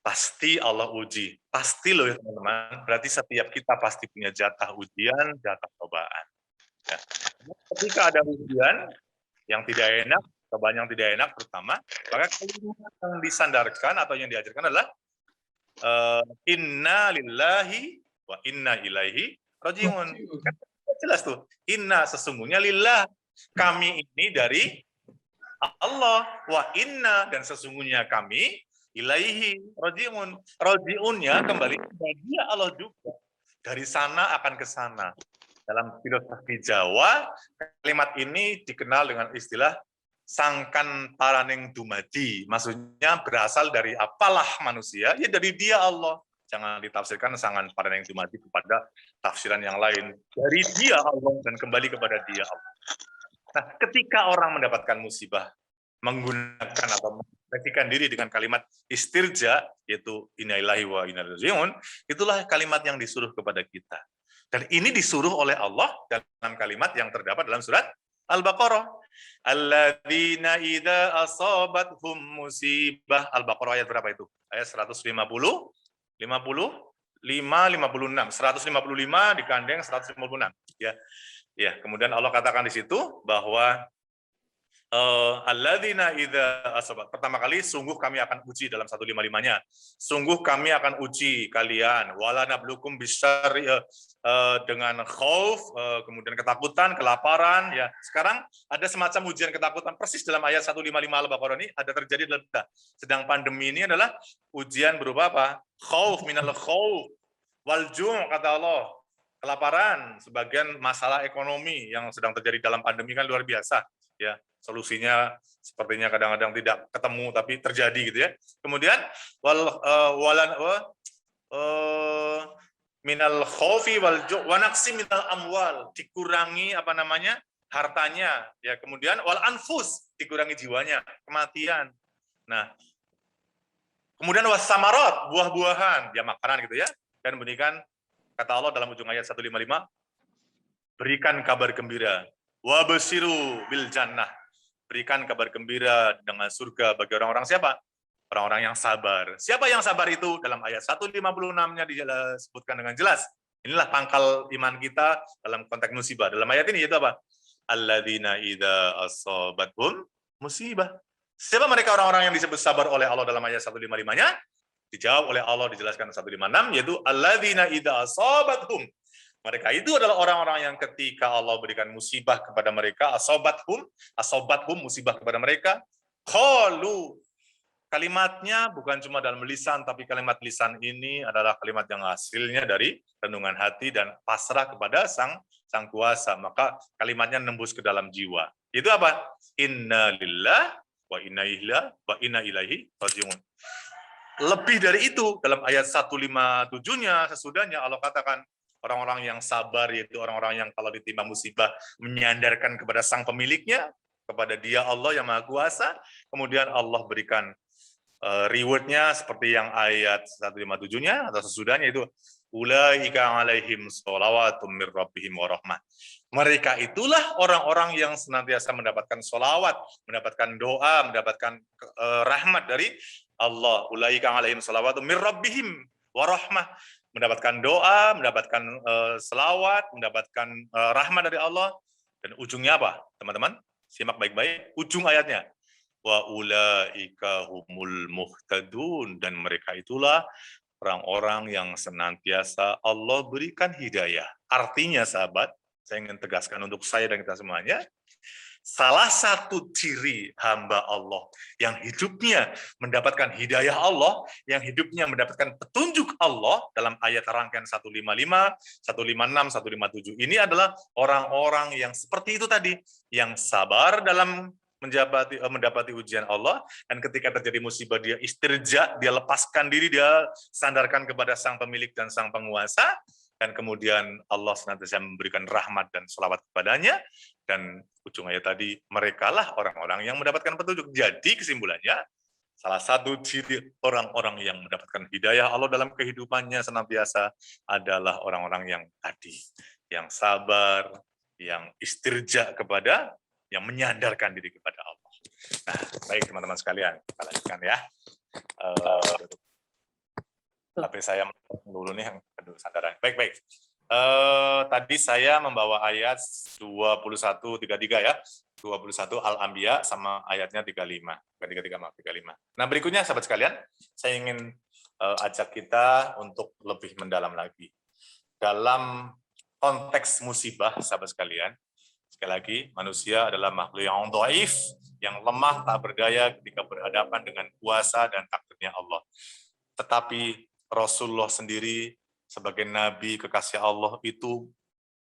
Pasti Allah uji. Pasti loh ya teman-teman. Berarti setiap kita pasti punya jatah ujian, jatah cobaan. Ya. Ketika ada ujian yang tidak enak, cobaan yang tidak enak terutama, maka kalimat yang disandarkan atau yang diajarkan adalah inna lillahi wa inna ilaihi rajiun. Jelas tuh. Inna sesungguhnya lillah. Kami ini dari Allah, wa inna dan sesungguhnya kami ilaihi rajiun. Rajiunnya kembali kepada Dia Allah juga. Dari sana akan ke sana. Dalam filosofi Jawa, kalimat ini dikenal dengan istilah sangkan paraneng dumadi. Maksudnya berasal dari apalah manusia? Ya dari Dia Allah. Jangan ditafsirkan sangan paraneng dumadi kepada tafsiran yang lain. Dari Dia Allah dan kembali kepada Dia Allah. Nah, ketika orang mendapatkan musibah, menggunakan atau mengekspresikan diri dengan kalimat istirja, yaitu inna lillahi wa inna ilaihi rajiun, itulah kalimat yang disuruh kepada kita. Dan ini disuruh oleh Allah dalam kalimat yang terdapat dalam surat Al-Baqarah. Alladzina idza asabathum musibah. Al-Baqarah ayat berapa itu? Ayat 150, 50, 56, 155 digandeng 156. Ya. Ya, kemudian Allah katakan di situ bahwa alladzina idza asabat. Pertama kali sungguh kami akan uji dalam 155-nya. Sungguh kami akan uji kalian wala nablukum bisyarri dengan khauf, kemudian ketakutan, kelaparan ya. Sekarang ada semacam ujian ketakutan persis dalam ayat 155 Al-Baqarah ini ada terjadi dalam kita. Sedang pandemi ini adalah ujian berupa apa? Khauf minal khauf wal ju' kata Allah. Kelaparan, sebagian masalah ekonomi yang sedang terjadi dalam pandemi kan luar biasa, ya solusinya sepertinya kadang-kadang tidak ketemu tapi terjadi gitu ya. Kemudian minal khaufi wal ju' wa naqsi minal amwal, dikurangi apa namanya hartanya, ya kemudian wal anfus, dikurangi jiwanya, kematian. Nah, kemudian was samarat, buah-buahan, ya makanan gitu ya, dan berikan. Kata Allah dalam ujung ayat 155, berikan kabar gembira. Wabasiru bil jannah. Berikan kabar gembira dengan surga bagi orang-orang siapa? Orang-orang yang sabar. Siapa yang sabar itu? Dalam ayat 156-nya disebutkan dengan jelas. Inilah pangkal iman kita dalam konteks musibah. Dalam ayat ini yaitu apa? Alladzina idza asabathum musibah. Siapa mereka orang-orang yang disebut sabar oleh Allah dalam ayat 155-nya? Dijawab oleh Allah dijelaskan 156, yaitu alladzina idza asabathum. Mereka itu adalah orang-orang yang ketika Allah berikan musibah kepada mereka, asabathum musibah kepada mereka, qalu. Kalimatnya bukan cuma dalam lisan, tapi kalimat lisan ini adalah kalimat yang hasilnya dari renungan hati dan pasrah kepada sang kuasa. Maka kalimatnya nembus ke dalam jiwa. Itu apa? Inna lillah wa inna ilaihi rajiun. Lebih dari itu, dalam ayat 157-nya, sesudahnya Allah katakan, orang-orang yang sabar, yaitu orang-orang yang kalau ditimpa musibah, menyandarkan kepada sang pemiliknya, kepada Dia Allah yang Maha Kuasa, kemudian Allah berikan reward-nya seperti yang ayat 157-nya, atau sesudahnya itu, ulaika alaihim sholawatum mir rabbihim wa rahmah. Mereka itulah orang-orang yang senantiasa mendapatkan sholawat, mendapatkan doa, mendapatkan rahmat dari Allah. Ulaika alaihim sholawatum mir rabbihim wa rahmah. Mendapatkan doa, mendapatkan selawat, mendapatkan rahmat dari Allah. Dan ujungnya apa, teman-teman? Simak baik-baik. Ujung ayatnya. Wa ulaika humul muhtadun. Dan mereka itulah orang-orang yang senantiasa Allah berikan hidayah. Artinya, sahabat, saya ingin tegaskan untuk saya dan kita semuanya, salah satu ciri hamba Allah yang hidupnya mendapatkan hidayah Allah, yang hidupnya mendapatkan petunjuk Allah dalam ayat rangkaian 155, 156, 157 ini adalah orang-orang yang seperti itu tadi, yang sabar dalam mendapati ujian Allah, dan ketika terjadi musibah dia istirja, dia lepaskan diri, dia sandarkan kepada sang pemilik dan sang penguasa, dan kemudian Allah senantiasa memberikan rahmat dan selawat kepadanya, dan ujung ayat tadi, merekalah orang-orang yang mendapatkan petunjuk. Jadi kesimpulannya, salah satu ciri orang-orang yang mendapatkan hidayah Allah dalam kehidupannya senantiasa adalah orang-orang yang tadi, yang sabar, yang istirja kepada, yang menyadarkan diri kepada Allah. Nah, baik teman-teman sekalian, kita lanjutkan ya. Tapi saya dulu nih yang kedua sandaran. Baik. Tadi saya membawa ayat 21:33 ya. 21 Al-Anbiya sama ayatnya 35. 35. Nah, berikutnya sahabat sekalian, saya ingin ajak kita untuk lebih mendalam lagi. Dalam konteks musibah, sahabat sekalian, sekali lagi, manusia adalah makhluk yang dhaif, yang lemah, tak berdaya ketika berhadapan dengan kuasa dan takdirnya Allah. Tetapi Rasulullah sendiri sebagai Nabi kekasih Allah itu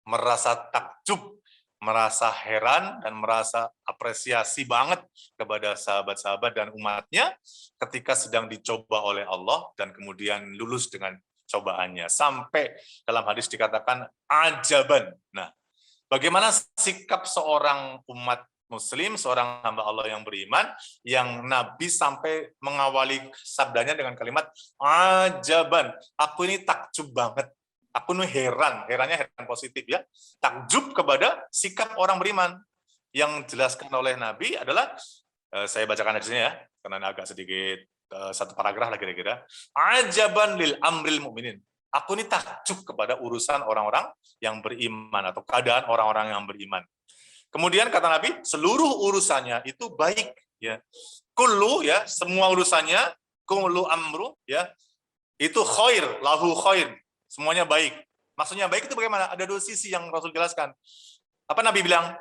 merasa takjub, merasa heran, dan merasa apresiasi banget kepada sahabat-sahabat dan umatnya ketika sedang dicoba oleh Allah dan kemudian lulus dengan cobaannya. Sampai dalam hadis dikatakan ajaban. Nah, bagaimana sikap seorang umat Muslim, seorang hamba Allah yang beriman, yang Nabi sampai mengawali sabdanya dengan kalimat ajaban. Aku ini takjub banget. Aku ini heran, herannya heran positif ya. Takjub kepada sikap orang beriman. Yang dijelaskan oleh Nabi adalah, saya bacakan hadisnya ya, karena agak sedikit satu paragraf lah kira-kira. Ajaban lil amril mu'minin. Aku ini takjub kepada urusan orang-orang yang beriman atau keadaan orang-orang yang beriman. Kemudian kata Nabi, seluruh urusannya itu baik ya. Kullu ya, semua urusannya, kullu amru ya. Itu khair, lahu khair. Semuanya baik. Maksudnya baik itu bagaimana? Ada dua sisi yang Rasul jelaskan. Apa Nabi bilang?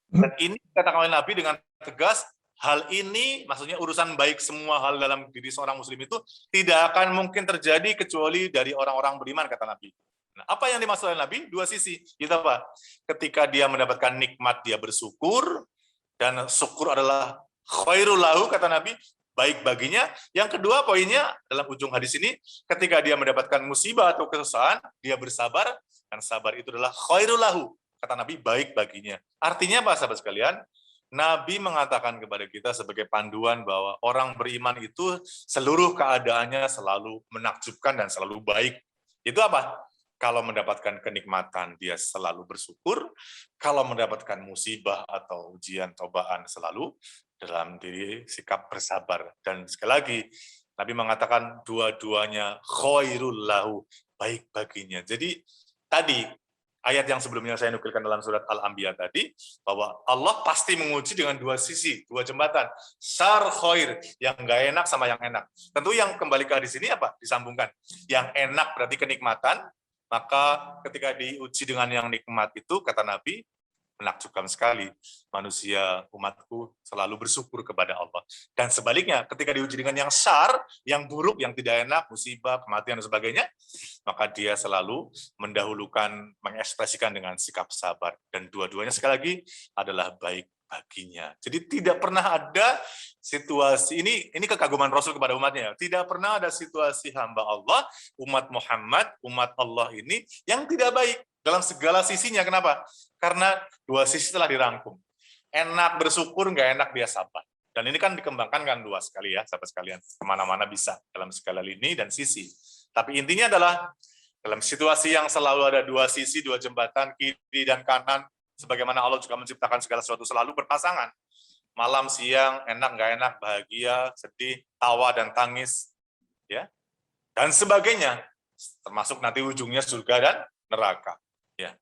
Dan ini katakan oleh Nabi dengan tegas, hal ini maksudnya urusan baik semua hal dalam diri seorang muslim itu tidak akan mungkin terjadi kecuali dari orang-orang beriman, kata Nabi. Nah, apa yang dimaksud oleh Nabi? Dua sisi. Itu apa? Ketika dia mendapatkan nikmat, dia bersyukur, dan syukur adalah khairul lahu, kata Nabi, baik baginya. Yang kedua poinnya dalam ujung hadis ini, ketika dia mendapatkan musibah atau kesusahan, dia bersabar, dan sabar itu adalah khairul lahu, kata Nabi, baik baginya. Artinya apa, sahabat sekalian? Nabi mengatakan kepada kita sebagai panduan bahwa orang beriman itu seluruh keadaannya selalu menakjubkan dan selalu baik. Itu apa? Kalau mendapatkan kenikmatan, dia selalu bersyukur. Kalau mendapatkan musibah atau ujian, cobaan, selalu dalam diri sikap bersabar. Dan sekali lagi, Nabi mengatakan dua-duanya khairul lahu, baik baginya. Jadi tadi, ayat yang sebelumnya saya nukilkan dalam surat Al-Anbiya tadi, bahwa Allah pasti menguji dengan dua sisi, dua jembatan. Syar khair, yang nggak enak sama yang enak. Tentu yang kembali ke hadis ini apa? Disambungkan. Yang enak berarti kenikmatan, maka ketika diuji dengan yang nikmat itu, kata Nabi, menakjubkan sekali. Manusia, umatku, selalu bersyukur kepada Allah. Dan sebaliknya, ketika diuji dengan yang syar, yang buruk, yang tidak enak, musibah, kematian, dan sebagainya, maka dia selalu mendahulukan, mengekspresikan dengan sikap sabar. Dan dua-duanya sekali lagi adalah baik baginya. Jadi tidak pernah ada situasi, ini kekaguman Rasul kepada umatnya, tidak pernah ada situasi hamba Allah, umat Muhammad, umat Allah ini yang tidak baik dalam segala sisinya. Kenapa? Karena dua sisi telah dirangkum. Enak bersyukur, nggak enak dia sabar. Dan ini kan dikembangkan kan luas sekali ya, sahabat sekalian. Kemana-mana bisa, dalam segala lini dan sisi. Tapi intinya adalah, dalam situasi yang selalu ada dua sisi, dua jembatan, kiri dan kanan, sebagaimana Allah juga menciptakan segala sesuatu selalu berpasangan. Malam, siang, enak, nggak enak, bahagia, sedih, tawa, dan tangis. Ya, dan sebagainya. Termasuk nanti ujungnya surga dan neraka. Ya,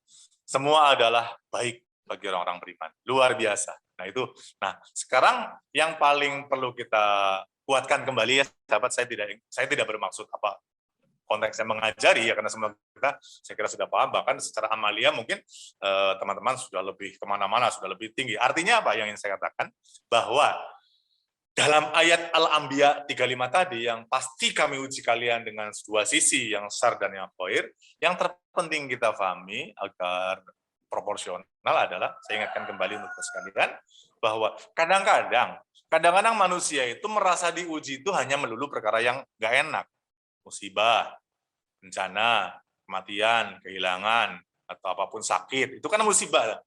semua adalah baik bagi orang-orang beriman. Luar biasa. Nah itu. Nah sekarang yang paling perlu kita kuatkan kembali ya, sahabat. Saya tidak bermaksud apa konteksnya mengajari ya, karena semua kita saya kira sudah paham, bahkan secara amalia mungkin teman-teman sudah lebih kemana-mana, sudah lebih tinggi. Artinya apa yang ingin saya katakan? Bahwa dalam ayat Al-Anbiya 35 tadi, yang pasti kami uji kalian dengan dua sisi, yang syar dan yang khair, yang terpenting kita pahami agar proporsional adalah, saya ingatkan kembali untuk sekalian, bahwa kadang-kadang manusia itu merasa diuji itu hanya melulu perkara yang nggak enak, musibah, bencana, kematian, kehilangan, atau apapun sakit, itu kan musibah.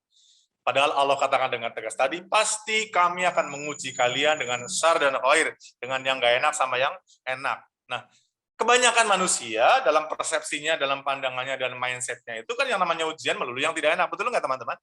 Padahal Allah katakan dengan tegas tadi, pasti kami akan menguji kalian dengan syar dan khair, dengan yang nggak enak sama yang enak. Nah, kebanyakan manusia dalam persepsinya, dalam pandangannya, dan mindset-nya itu kan yang namanya ujian melulu yang tidak enak. Betul nggak teman-teman?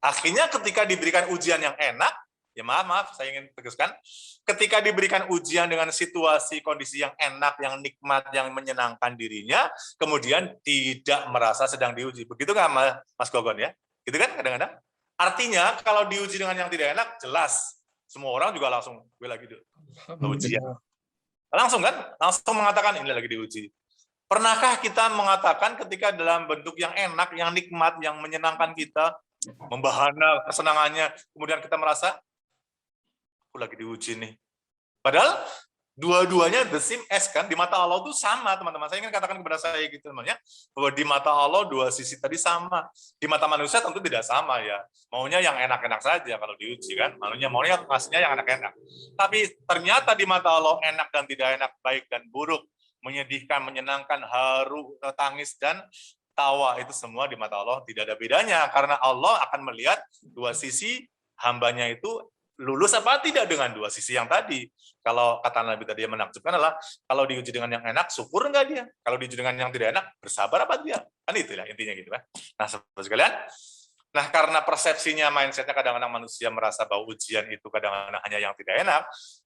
Akhirnya ketika diberikan ujian yang enak, ya maaf, saya ingin tegaskan, ketika diberikan ujian dengan situasi, kondisi yang enak, yang nikmat, yang menyenangkan dirinya, kemudian tidak merasa sedang diuji. Begitu nggak Mas Gogon ya? Gitu kan kadang-kadang? Artinya kalau diuji dengan yang tidak enak, jelas semua orang juga langsung gue lagi diuji. Langsung kan? Langsung mengatakan ini lagi diuji. Pernahkah kita mengatakan ketika dalam bentuk yang enak, yang nikmat, yang menyenangkan kita, membahana kesenangannya, kemudian kita merasa aku lagi diuji nih. Padahal dua-duanya the same as kan, di mata Allah itu sama, teman-teman. Saya ingin katakan kepada saya gitu, teman-teman, bahwa di mata Allah dua sisi tadi sama. Di mata manusia tentu tidak sama ya. Maunya yang enak-enak saja kalau diuji kan. Maunya ngasihnya yang enak-enak. Tapi ternyata di mata Allah enak dan tidak enak, baik dan buruk, menyedihkan, menyenangkan, haru, tangis, dan tawa, itu semua di mata Allah tidak ada bedanya. Karena Allah akan melihat dua sisi hambanya itu lulus apa tidak dengan dua sisi yang tadi. Kalau kata Nabi tadi yang menakjubkan adalah, kalau diuji dengan yang enak, syukur enggak dia? Kalau diuji dengan yang tidak enak, bersabar apa dia? Kan itu ya intinya gitu kan. Nah, saudara sekalian, nah karena persepsinya, mindsetnya kadang-kadang manusia merasa bahwa ujian itu kadang-kadang hanya yang tidak enak,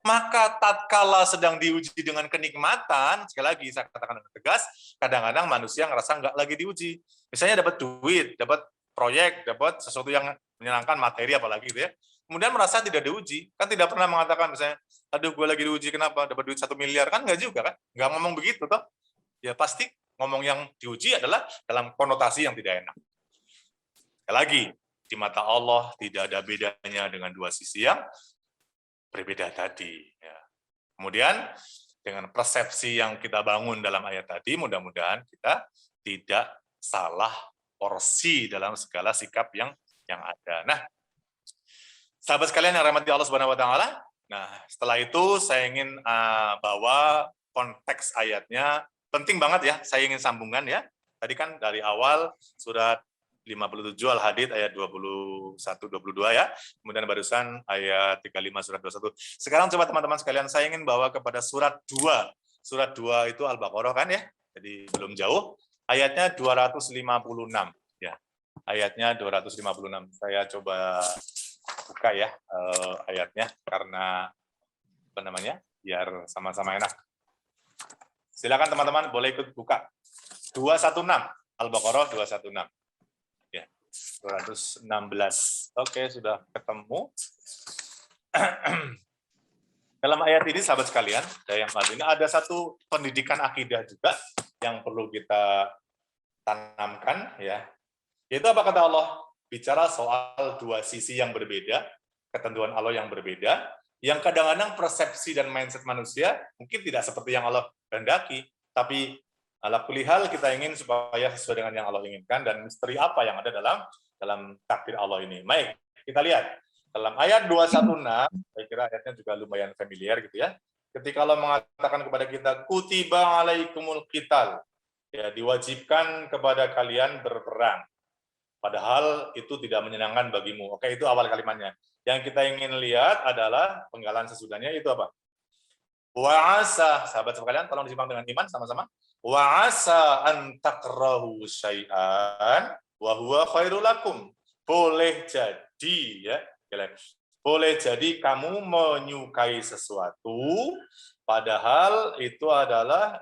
maka tatkala sedang diuji dengan kenikmatan, sekali lagi saya katakan dengan tegas, kadang-kadang manusia ngerasa enggak lagi diuji. Misalnya dapat duit, dapat proyek, dapat sesuatu yang menyenangkan, materi apalagi gitu ya. Kemudian merasa tidak diuji, kan tidak pernah mengatakan misalnya, aduh gue lagi diuji kenapa, dapat duit 1 miliar, kan enggak juga kan, enggak ngomong begitu toh. Ya pasti ngomong yang diuji adalah dalam konotasi yang tidak enak. Sekali lagi, di mata Allah tidak ada bedanya dengan dua sisi yang berbeda tadi. Ya. Kemudian dengan persepsi yang kita bangun dalam ayat tadi, mudah-mudahan kita tidak salah porsi dalam segala sikap yang ada. Nah, sahabat sekalian yang rahmati Allah Subhanahu wa taala, nah, setelah itu saya ingin bawa konteks ayatnya, penting banget ya, saya ingin sambungan ya. Tadi kan dari awal surat 57 Al-Hadid ayat 21 22 ya. Kemudian barusan ayat 35 surat 21. Sekarang coba teman-teman sekalian saya ingin bawa kepada surat 2. Surat 2 itu Al-Baqarah kan ya. Jadi belum jauh. Ayatnya 256 ya. Ayatnya 256. Saya coba buka ya ayatnya karena apa namanya? Biar sama-sama enak. Silakan teman-teman boleh ikut buka. 216 Al-Baqarah 216. Ya. 216. Oke, sudah ketemu. Dalam ayat ini sahabat sekalian, yang ini ada satu pendidikan akidah juga yang perlu kita tanamkan ya. Yaitu apa kata Allah? Bicara soal dua sisi yang berbeda, ketentuan Allah yang berbeda, yang kadang-kadang persepsi dan mindset manusia mungkin tidak seperti yang Allah kehendaki, tapi ala kulli hal kita ingin supaya sesuai dengan yang Allah inginkan, dan misteri apa yang ada dalam takdir Allah ini. Baik, kita lihat. Dalam ayat 216, saya kira ayatnya juga lumayan familiar gitu ya. Ketika Allah mengatakan kepada kita, kutiba alaikumul qital, ya diwajibkan kepada kalian berperang. Padahal itu tidak menyenangkan bagimu. Oke, itu awal kalimatnya. Yang kita ingin lihat adalah penggalan sesudahnya itu apa? Wa'asa, sahabat sekalian, tolong disimak dengan iman sama-sama. Wa'asa an takrahu syai'an wa huwa khairul lakum. Boleh jadi ya, boleh jadi kamu menyukai sesuatu padahal itu adalah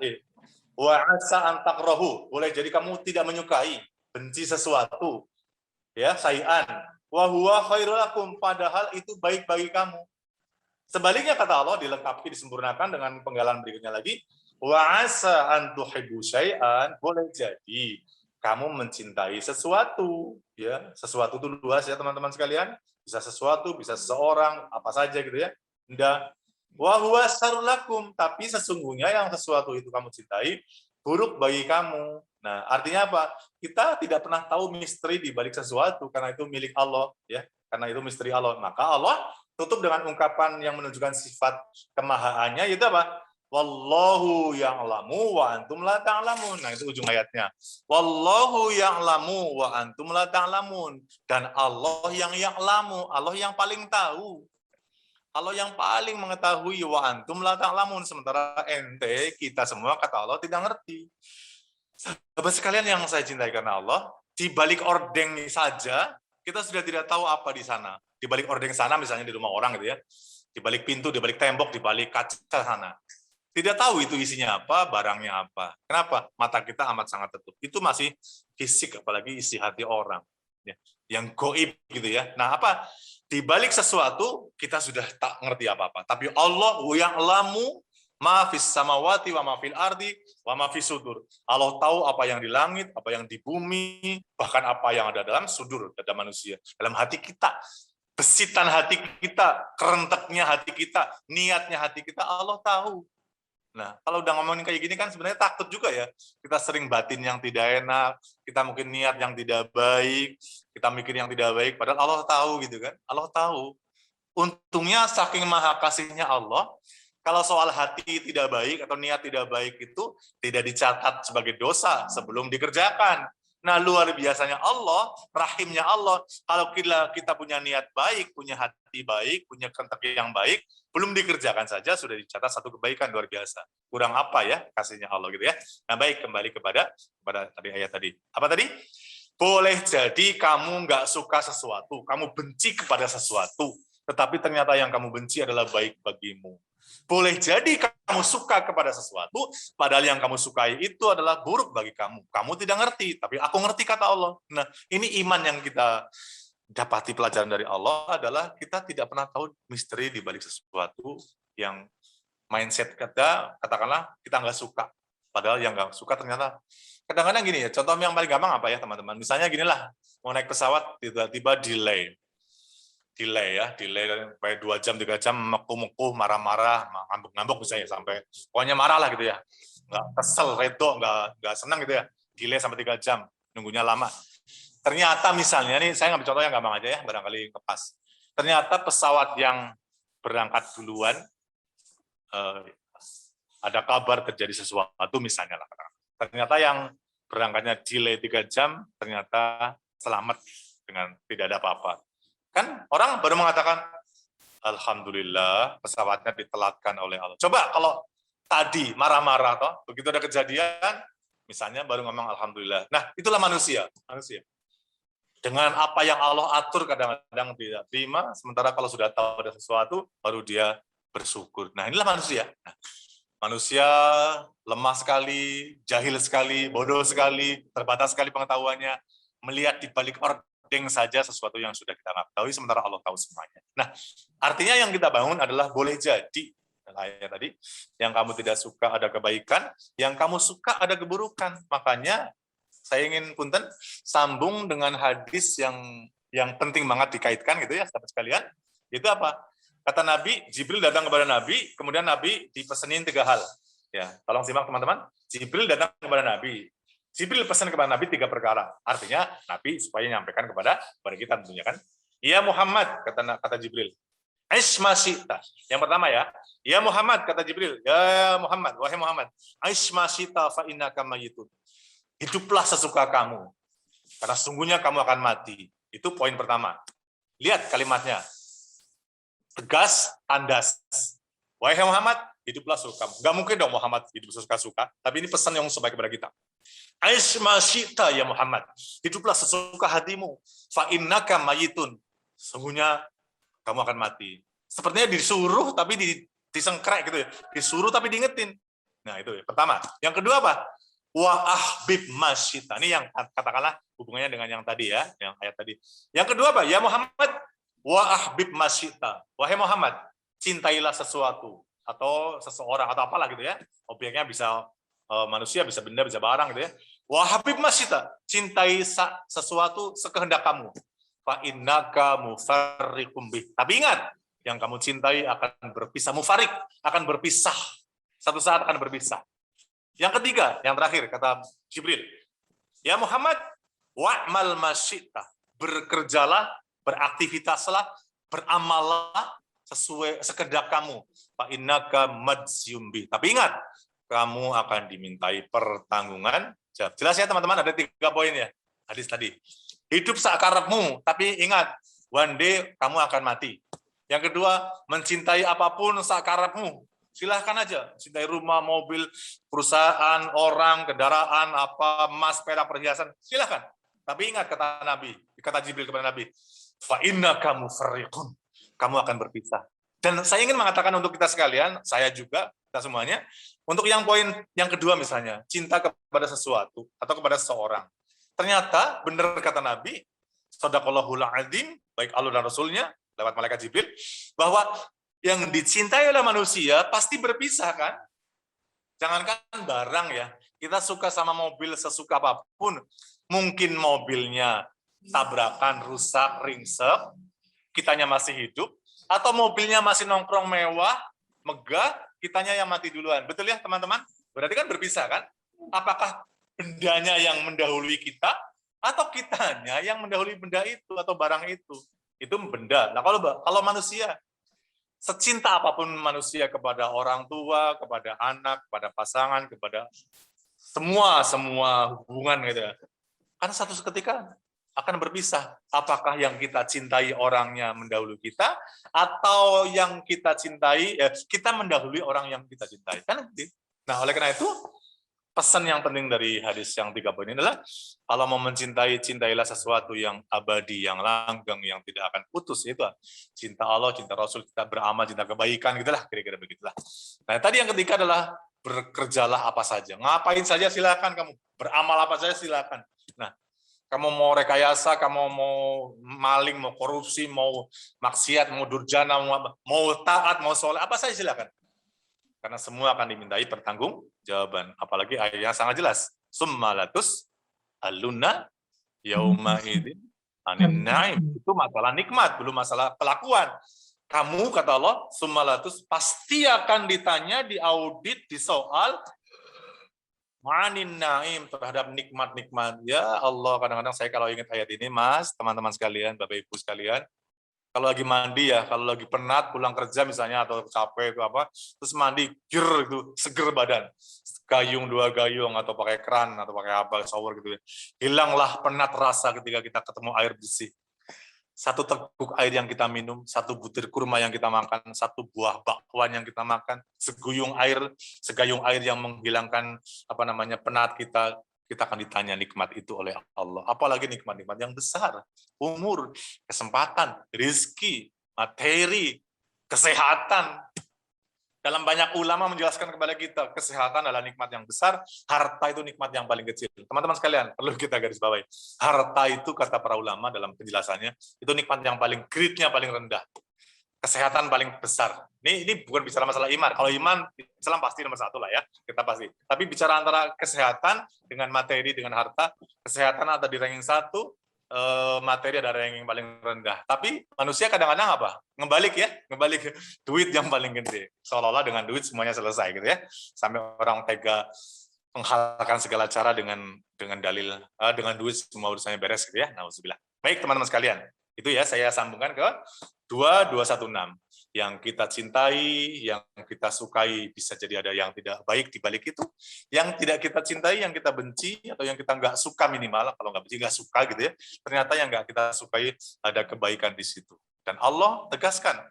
wa'asa an takrahu. Boleh jadi kamu tidak menyukai, benci sesuatu. Ya, syai'an wa huwa khairul lakum, padahal itu baik bagi kamu. Sebaliknya kata Allah dilengkapi, disempurnakan dengan penggalan berikutnya lagi, wa asa an tuhibbu syai'an, boleh jadi kamu mencintai sesuatu, ya. Sesuatu itu luas ya teman-teman sekalian, bisa sesuatu, bisa seseorang, apa saja gitu ya. Indah. Wa huwa syarrul lakum, tapi sesungguhnya yang sesuatu itu kamu cintai buruk bagi kamu. Nah, artinya apa? Kita tidak pernah tahu misteri di balik sesuatu karena itu milik Allah, ya. karena itu misteri Allah. Maka Allah tutup dengan ungkapan yang menunjukkan sifat kemahaannya, yaitu apa? Wallahu ya'lamu wa antum la ta'lamun. Nah, itu ujung ayatnya. Wallahu ya'lamu wa antum la ta'lamun. Dan Allah yang ya'lamu, Allah yang paling tahu. Allah yang paling mengetahui, wa antum la ta'lamun. Sementara ente, kita semua, kata Allah, tidak ngerti. Sahabat sekalian yang saya cintai karena Allah, di balik ordeng saja, kita sudah tidak tahu apa di sana. Di balik ordeng sana, misalnya di rumah orang gitu ya, di balik pintu, di balik tembok, di balik kaca sana. Tidak tahu itu isinya apa, barangnya apa. Kenapa? Mata kita amat sangat tertutup. Itu masih fisik, apalagi isi hati orang. Ya, yang goib gitu ya. Nah apa? Di balik sesuatu, kita sudah tak ngerti apa-apa. Tapi Allah yang lamu, ma fis samawati wa ma fil ardi wa ma fis sudur. Allah tahu apa yang di langit, apa yang di bumi, bahkan apa yang ada dalam sudur, dalam manusia, dalam hati kita. Besitan hati kita, kerenteknya hati kita, niatnya hati kita, Allah tahu. Nah, kalau udah ngomongin kayak gini kan sebenarnya takut juga ya. Kita sering batin yang tidak enak, kita mungkin niat yang tidak baik, kita mikir yang tidak baik, padahal Allah tahu gitu kan. Allah tahu. Untungnya saking maha kasihnya Allah, kalau soal hati tidak baik atau niat tidak baik itu tidak dicatat sebagai dosa sebelum dikerjakan. Nah, luar biasanya Allah, rahimnya Allah, kalau kita punya niat baik, punya hati baik, punya kerentek yang baik, belum dikerjakan saja sudah dicatat satu kebaikan luar biasa. Kurang apa ya kasihnya Allah gitu ya. Nah, baik, kembali kepada tadi ayat tadi. Apa tadi? Boleh jadi kamu nggak suka sesuatu, kamu benci kepada sesuatu, tetapi ternyata yang kamu benci adalah baik bagimu. Boleh jadi kamu suka kepada sesuatu, padahal yang kamu sukai itu adalah buruk bagi kamu. Kamu tidak ngerti, tapi aku ngerti, kata Allah. Nah, ini iman yang kita dapati pelajaran dari Allah adalah kita tidak pernah tahu misteri di balik sesuatu yang mindset kita, katakanlah kita nggak suka. Padahal yang nggak suka ternyata, kadang-kadang gini ya, contoh yang paling gampang apa ya teman-teman? Misalnya ginilah, mau naik pesawat, tiba-tiba delay sampai 2 jam, 3 jam, mekuh-mekuh, marah-marah, ngambek-ngambek misalnya, sampai pokoknya marah lah gitu ya, nggak kesel, redo, nggak senang gitu ya, delay sampai 3 jam, nunggunya lama. Ternyata misalnya, nih saya ngambil contoh yang gampang aja ya, barangkali ngepas. Ternyata pesawat yang berangkat duluan, ada kabar terjadi sesuatu misalnya lah. Ternyata yang berangkatnya delay 3 jam, ternyata selamat dengan tidak ada apa-apa. Kan orang baru mengatakan, alhamdulillah pesawatnya ditelatkan oleh Allah. Coba kalau tadi marah-marah, toh begitu ada kejadian, misalnya baru ngomong alhamdulillah. Nah, itulah manusia. Dengan apa yang Allah atur kadang-kadang tidak terima, sementara kalau sudah tahu ada sesuatu, baru dia bersyukur. Nah, inilah manusia. Nah, manusia lemah sekali, jahil sekali, bodoh sekali, terbatas sekali pengetahuannya, melihat di balik ordeng saja sesuatu yang sudah kita ketahui, sementara Allah tahu semuanya. Nah, artinya yang kita bangun adalah boleh jadi, ayat tadi, yang kamu tidak suka ada kebaikan, yang kamu suka ada keburukan. Makanya saya ingin punten sambung dengan hadis yang penting banget dikaitkan gitu ya, sahabat sekalian. Itu apa? Kata Nabi, Jibril datang kepada Nabi, kemudian Nabi dipesenin 3 hal. Ya, tolong simak teman-teman. Jibril datang kepada Nabi. Jibril pesan kepada Nabi 3 perkara. Artinya Nabi supaya menyampaikan kepada kita tentunya kan. Ya Muhammad, kata Jibril. Aish masita. Yang pertama ya. Ya Muhammad, kata Jibril. Ya Muhammad, wahai Muhammad. Aish masita fa innaka mayyitun. Hiduplah sesuka kamu. Karena sungguhnya kamu akan mati. Itu poin pertama. Lihat kalimatnya. Tegas, tandas. Wahai Muhammad, hiduplah sesuka kamu. Nggak mungkin dong Muhammad hidup sesuka-suka. Tapi ini pesan yang sebaik kepada kita. Aish masyita ya Muhammad, hiduplah sesuka hatimu. Fa innaka mayitun, sungguhnya kamu akan mati. Sepertinya disuruh tapi disengkrek gitu ya. Disuruh tapi diingetin. Nah, itu ya. Pertama. Yang kedua apa? Wa ahbib masyita. Ini yang katakanlah hubungannya dengan yang tadi ya, yang ayat tadi. Yang kedua apa? Ya Muhammad, wa ahbib masyita. Wahai Muhammad, cintailah sesuatu atau seseorang atau apalah gitu ya. Objeknya bisa manusia, bisa benda, bisa barang gitu ya. Wa habib masyita, cintai sesuatu sekehendak kamu. Fa innaka mufarriqum bih. Tapi ingat, yang kamu cintai akan berpisah, mufarik, akan berpisah. Satu saat akan berpisah. Yang ketiga, yang terakhir kata Jibril. Ya Muhammad, wa'mal masyita, bekerjalah, beraktivitaslah, beramallah sesuai sekedak kamu. Fa innaka majzum bi. Tapi ingat, kamu akan dimintai pertanggungan jawab. Jelas ya teman-teman, ada 3 poin ya hadis tadi. Hidup sakarepmu, tapi ingat, one day kamu akan mati. Yang kedua, mencintai apapun sakarepmu. Silahkan aja, cintai rumah, mobil, perusahaan, orang, kendaraan, apa, emas, perak, perhiasan, silahkan. Tapi ingat kata Nabi, kata Jibril kepada Nabi, fa innaka mufariqun, kamu akan berpisah. Dan saya ingin mengatakan untuk kita sekalian, saya juga, kita semuanya, untuk yang poin yang kedua misalnya, cinta kepada sesuatu atau kepada seseorang. Ternyata benar kata Nabi, shadaqallahul adzim, baik Allah dan Rasulnya, lewat malaikat Jibril, bahwa yang dicintai oleh manusia pasti berpisah kan? Jangankan barang ya, kita suka sama mobil sesuka apapun, mungkin mobilnya tabrakan, rusak, ringsek, kitanya masih hidup, atau mobilnya masih nongkrong mewah, megah, kitanya yang mati duluan. Betul ya teman-teman? Berarti kan berpisah kan? Apakah bendanya yang mendahului kita, atau kitanya yang mendahului benda itu atau barang itu? Itu benda. Nah kalau manusia, secinta apapun manusia kepada orang tua, kepada anak, kepada pasangan, kepada semua hubungan gitu ya. Karena satu ketika akan berpisah. Apakah yang kita cintai orangnya mendahului kita, atau yang kita cintai kita mendahului orang yang kita cintai? Kan? Nah, oleh karena itu pesan yang penting dari hadis yang 3 poin ini adalah kalau mau mencintai, cintailah sesuatu yang abadi, yang langgeng, yang tidak akan putus. Itu cinta Allah, cinta Rasul, kita beramal, cinta kebaikan, gitulah, kira-kira begitulah. Nah, tadi yang ketiga adalah bekerjalah apa saja. Ngapain saja silakan kamu. Beramal apa saja silakan. Nah, kamu mau rekayasa, kamu mau maling, mau korupsi, mau maksiat, mau durjana, mau taat, mau soleh, apa saja silakan. Karena semua akan dimintai pertanggungjawaban. Apalagi ayatnya sangat jelas. Summalatus aluna yauma idzin anin naim. Itu masalah nikmat, belum masalah kelakuan. Kamu, kata Allah, summalatus pasti akan ditanya, diaudit, disoal anin naim, terhadap nikmat-nikmat. Ya Allah, kadang-kadang saya kalau ingat ayat ini, Mas, teman-teman sekalian, Bapak Ibu sekalian, kalau lagi mandi ya, kalau lagi penat pulang kerja misalnya atau capek itu apa, terus mandi, itu seger badan, gayung 2 gayung atau pakai keran atau pakai apa shower gitu ya, hilanglah penat rasa ketika kita ketemu air bersih. 1 teguk air yang kita minum, 1 butir kurma yang kita makan, 1 buah bakwan yang kita makan, segayung air yang menghilangkan penat kita akan ditanya nikmat itu oleh Allah. Apalagi nikmat-nikmat yang besar, umur, kesempatan, rezeki, materi, kesehatan. Dalam banyak ulama menjelaskan kepada kita, kesehatan adalah nikmat yang besar, harta itu nikmat yang paling kecil. Teman-teman sekalian, perlu kita garis bawahi. Harta itu, kata para ulama dalam penjelasannya, itu nikmat yang paling grade-nya paling rendah. Kesehatan paling besar. Ini bukan bicara masalah iman. Kalau iman, Islam pasti nomor 1 lah ya, kita pasti. Tapi bicara antara kesehatan dengan materi, dengan harta, kesehatan ada di ranking 1, materi ada ranking paling rendah. Tapi manusia kadang-kadang apa? Ngebalik duit yang paling gede. Seolah-olah dengan duit semuanya selesai gitu ya. Sampai orang tega menghalalkan segala cara dengan dalil dengan duit semua urusannya beres gitu ya. Nauzubillah. Baik teman-teman sekalian. Itu ya saya sambungkan ke 2216. Yang kita cintai, yang kita sukai, bisa jadi ada yang tidak baik di balik itu. Yang tidak kita cintai, yang kita benci, atau yang kita nggak suka minimal, kalau nggak benci, nggak suka gitu ya. Ternyata yang nggak kita sukai ada kebaikan di situ. Dan Allah tegaskan,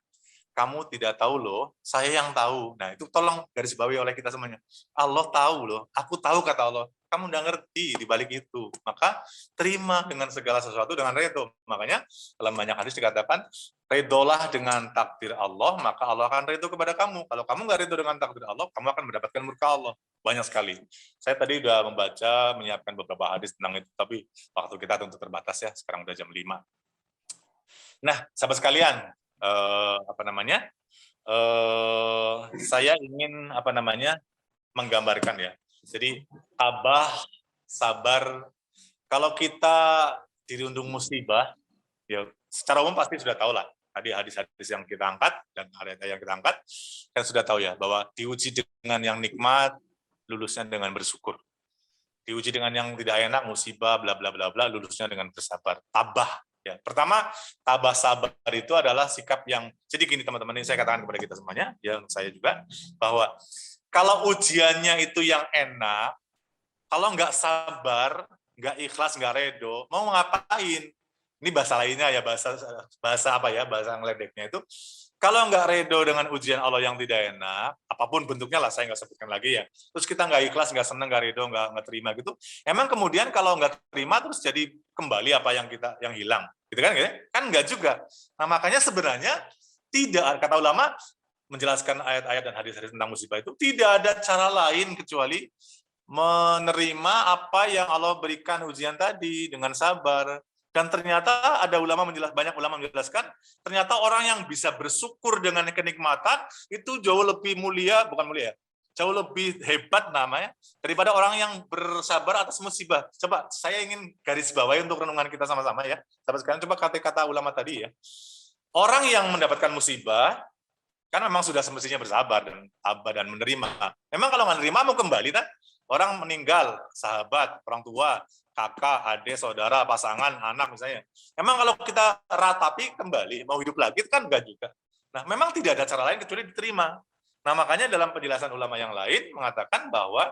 kamu tidak tahu loh, saya yang tahu. Nah itu tolong garis bawahi oleh kita semuanya. Allah tahu loh, aku tahu kata Allah. Kamu udah ngerti di balik itu. Maka terima dengan segala sesuatu dengan redho. Makanya dalam banyak hadis dikatakan, redolah dengan takdir Allah, maka Allah akan redho kepada kamu. Kalau kamu nggak redho dengan takdir Allah, kamu akan mendapatkan murka Allah. Banyak sekali. Saya tadi udah membaca, menyiapkan beberapa hadis tentang itu, tapi waktu kita tentu terbatas ya, sekarang udah jam 5. Nah, sahabat sekalian, saya ingin menggambarkan ya. Jadi tabah, sabar. Kalau kita dirundung musibah, ya secara umum pasti sudah tahu lah. Tadi hadis-hadis yang kita angkat dan ayat yang kita angkat, kan sudah tahu ya bahwa diuji dengan yang nikmat, lulusnya dengan bersyukur. Diuji dengan yang tidak enak, musibah, bla bla bla bla, lulusnya dengan bersabar. Tabah Ya, pertama, tabah sabar itu adalah sikap yang, jadi gini teman-teman, ini saya katakan kepada kita semuanya, ya saya juga, bahwa kalau ujiannya itu yang enak, kalau nggak sabar, nggak ikhlas, nggak redo, mau ngapain? Ini bahasa lainnya ya, bahasa apa ya, bahasa ngeledeknya itu, kalau nggak redo dengan ujian Allah yang tidak enak, apapun bentuknya lah, saya nggak sebutkan lagi ya. Terus kita nggak ikhlas, nggak seneng, nggak redo, nggak terima gitu. Emang kemudian kalau nggak terima terus jadi kembali apa yang hilang, gitu kan? Kan nggak juga. Nah makanya sebenarnya tidak, kata ulama menjelaskan ayat-ayat dan hadis-hadis tentang musibah itu tidak ada cara lain kecuali menerima apa yang Allah berikan ujian tadi dengan sabar. Dan ternyata ada banyak ulama menjelaskan, ternyata orang yang bisa bersyukur dengan kenikmatan itu jauh lebih mulia, bukan mulia, jauh lebih hebat namanya daripada orang yang bersabar atas musibah. Coba saya ingin garis bawahi untuk renungan kita sama-sama ya. Sampai sekarang coba kata-kata ulama tadi ya. Orang yang mendapatkan musibah kan memang sudah semestinya bersabar dan menerima. Memang kalau nggak menerima mau kembali kan? Orang meninggal, sahabat, orang tua, kakak, adik, saudara, pasangan, anak misalnya. Memang kalau kita ratapi kembali, mau hidup lagi kan enggak juga. Nah, memang tidak ada cara lain kecuali diterima. Nah, makanya dalam penjelasan ulama yang lain mengatakan bahwa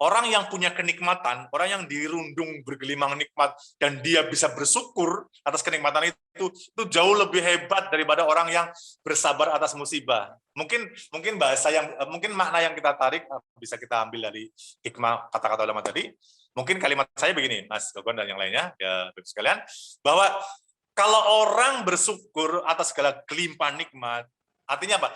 orang yang punya kenikmatan, orang yang dirundung bergelimang nikmat, dan dia bisa bersyukur atas kenikmatan itu jauh lebih hebat daripada orang yang bersabar atas musibah. Mungkin bahasa mungkin makna yang kita tarik bisa kita ambil dari hikmah kata-kata ulama tadi. Mungkin kalimat saya begini, Mas Gogon dan yang lainnya, ya Bapak sekalian, bahwa kalau orang bersyukur atas segala kelimpahan nikmat, artinya apa?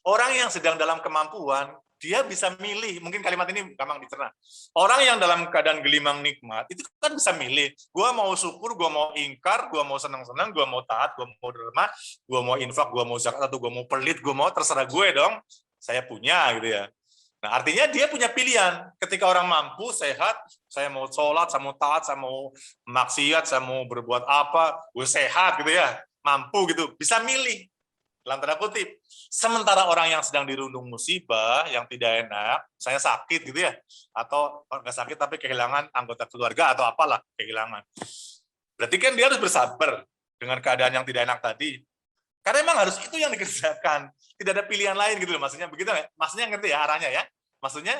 Orang yang sedang dalam kemampuan, dia bisa milih, mungkin kalimat ini gampang dicerna. Orang yang dalam keadaan gelimang nikmat, itu kan bisa milih. Gua mau syukur, gua mau ingkar, gua mau senang-senang, gua mau taat, gua mau derma, gua mau infak, gua mau zakat, atau gua mau pelit, gua mau terserah gue dong. Saya punya gitu ya. Nah, artinya dia punya pilihan. Ketika orang mampu, sehat, saya mau sholat, saya mau taat, saya mau maksiat, saya mau berbuat apa, gue sehat gitu ya, mampu gitu, bisa milih. Dalam tanda kutip. Sementara orang yang sedang dirundung musibah, yang tidak enak, misalnya sakit gitu ya, atau nggak sakit tapi kehilangan anggota keluarga atau apalah, kehilangan. Berarti kan dia harus bersabar dengan keadaan yang tidak enak tadi. Karena memang harus itu yang dikerjakan. Tidak ada pilihan lain gitu loh, maksudnya begitu ya? Maksudnya ngerti ya arahnya ya? Maksudnya,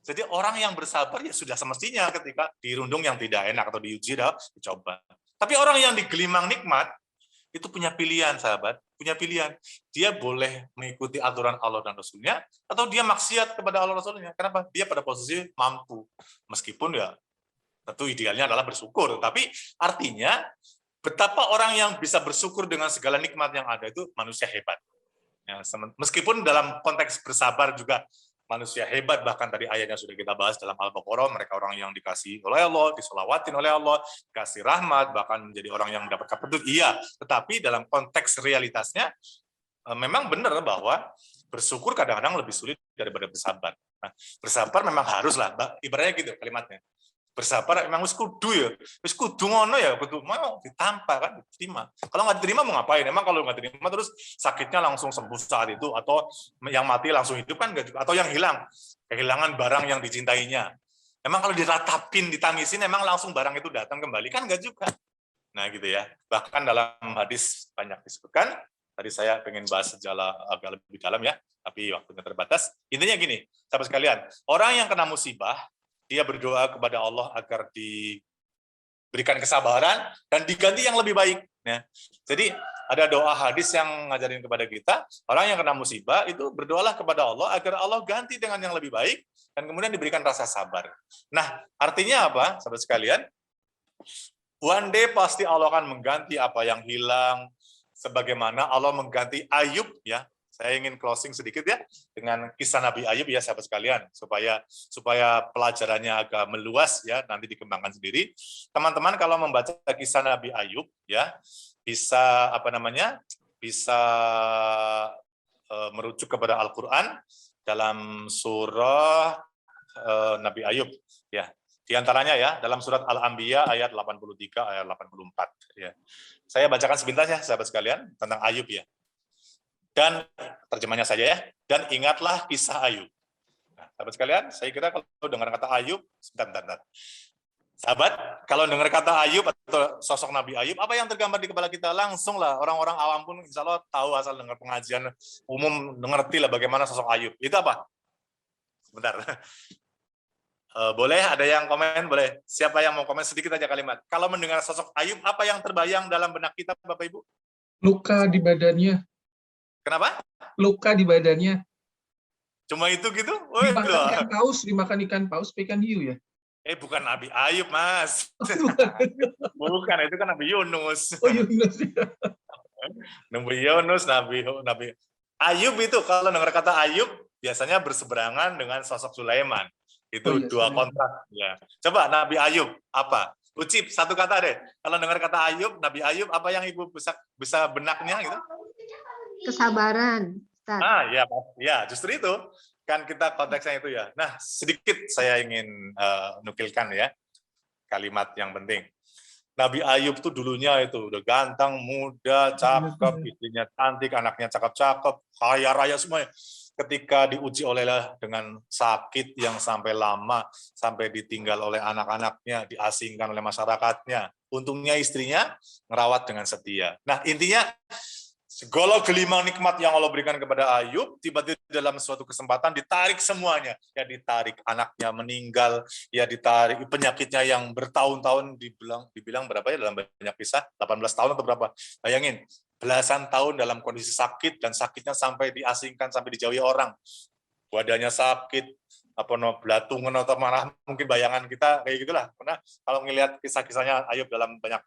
jadi orang yang bersabar ya sudah semestinya ketika dirundung yang tidak enak atau diuji, dicoba. Tapi orang yang digelimang nikmat, itu punya pilihan, sahabat. Punya pilihan. Dia boleh mengikuti aturan Allah dan Rasulnya, atau dia maksiat kepada Allah dan Rasulnya. Kenapa? Dia pada posisi mampu. Meskipun ya, tentu idealnya adalah bersyukur. Tapi artinya, betapa orang yang bisa bersyukur dengan segala nikmat yang ada itu manusia hebat. Ya, meskipun dalam konteks bersabar juga manusia hebat, bahkan tadi ayatnya sudah kita bahas dalam Al-Baqarah, mereka orang yang dikasih oleh Allah, disolawatin oleh Allah, dikasih rahmat, bahkan menjadi orang yang mendapatkan petunjuk. Iya, tetapi dalam konteks realitasnya, memang benar bahwa bersyukur kadang-kadang lebih sulit daripada bersabar. Nah, bersabar memang haruslah, ibaratnya gitu kalimatnya. Bersabar memang wis kudu ya, wis kudu ngono ya, kudu mau ditampa kan, diterima. Kalau nggak diterima mau ngapain? Emang kalau nggak diterima terus sakitnya langsung sembuh saat itu, atau yang mati langsung hidup kan nggak juga, atau yang hilang, kehilangan barang yang dicintainya. Emang kalau diratapin, ditangisin, emang langsung barang itu datang kembali kan nggak juga. Nah gitu ya. Bahkan dalam hadis banyak disebutkan. Tadi saya pengen bahas sejarah agak lebih dalam ya, tapi waktunya terbatas. Intinya gini, sahabat sekalian, orang yang kena musibah, dia berdoa kepada Allah agar diberikan kesabaran dan diganti yang lebih baik. Ya. Jadi ada doa hadis yang ngajarin kepada kita, orang yang kena musibah itu berdoalah kepada Allah agar Allah ganti dengan yang lebih baik dan kemudian diberikan rasa sabar. Nah, artinya apa, sahabat sekalian? One day pasti Allah akan mengganti apa yang hilang, sebagaimana Allah mengganti Ayub ya. Saya ingin closing sedikit ya dengan kisah Nabi Ayub ya sahabat sekalian, supaya pelajarannya agak meluas ya, nanti dikembangkan sendiri. Teman-teman kalau membaca kisah Nabi Ayub ya, bisa bisa merujuk kepada Al-Qur'an dalam surah Nabi Ayub ya. Di antaranya ya dalam surat Al-Anbiya ayat 83 ayat 84 ya. Saya bacakan sebentar ya sahabat sekalian tentang Ayub ya. Dan terjemahnya saja ya, dan ingatlah kisah Ayub. Nah, sahabat sekalian, saya kira kalau dengar kata Ayub, sebentar. Sahabat, kalau dengar kata Ayub atau sosok Nabi Ayub, apa yang tergambar di kepala kita? Langsung lah, orang-orang awam pun insya Allah tahu asal dengar pengajian umum, ngerti lah bagaimana sosok Ayub. Itu apa? Sebentar. Boleh, ada yang komen? Boleh. Siapa yang mau komen sedikit aja kalimat. Kalau mendengar sosok Ayub, apa yang terbayang dalam benak kita, Bapak Ibu? Luka di badannya. Kenapa? Luka di badannya. Cuma itu gitu? Dimakan ikan paus, ikan hiu ya? Bukan Nabi Ayub, Mas. Bukan, itu kan Nabi Yunus. Oh, Yunus ya. Nabi Yunus, Nabi Ayub itu, kalau dengar kata Ayub, biasanya berseberangan dengan sosok Sulaiman. Itu dua kontrak. Ya. Coba Nabi Ayub, apa? Ucip, satu kata deh. Kalau dengar kata Ayub, Nabi Ayub, apa yang Ibu bisa benaknya gitu? Kesabaran. Ya, justru itu. Kan kita konteksnya itu ya. Nah, sedikit saya ingin nukilkan ya, kalimat yang penting. Nabi Ayub tuh dulunya itu udah ganteng, muda, cakep, istrinya cantik, anaknya cakep-cakep, kaya raya semuanya. Ketika diuji dengan sakit yang sampai lama, sampai ditinggal oleh anak-anaknya, diasingkan oleh masyarakatnya. Untungnya istrinya ngerawat dengan setia. Nah, intinya segala gelima nikmat yang Allah berikan kepada Ayub, tiba-tiba dalam suatu kesempatan ditarik semuanya. Ya ditarik anaknya meninggal, ya ditarik penyakitnya yang bertahun-tahun, dibilang berapa ya dalam banyak kisah, 18 tahun atau berapa. Bayangin, belasan tahun dalam kondisi sakit, dan sakitnya sampai diasingkan, sampai dijauhi orang. Badannya sakit, belatungan atau marah, mungkin bayangan kita kayak gitulah. Karena kalau ngelihat kisah-kisahnya Ayub dalam banyak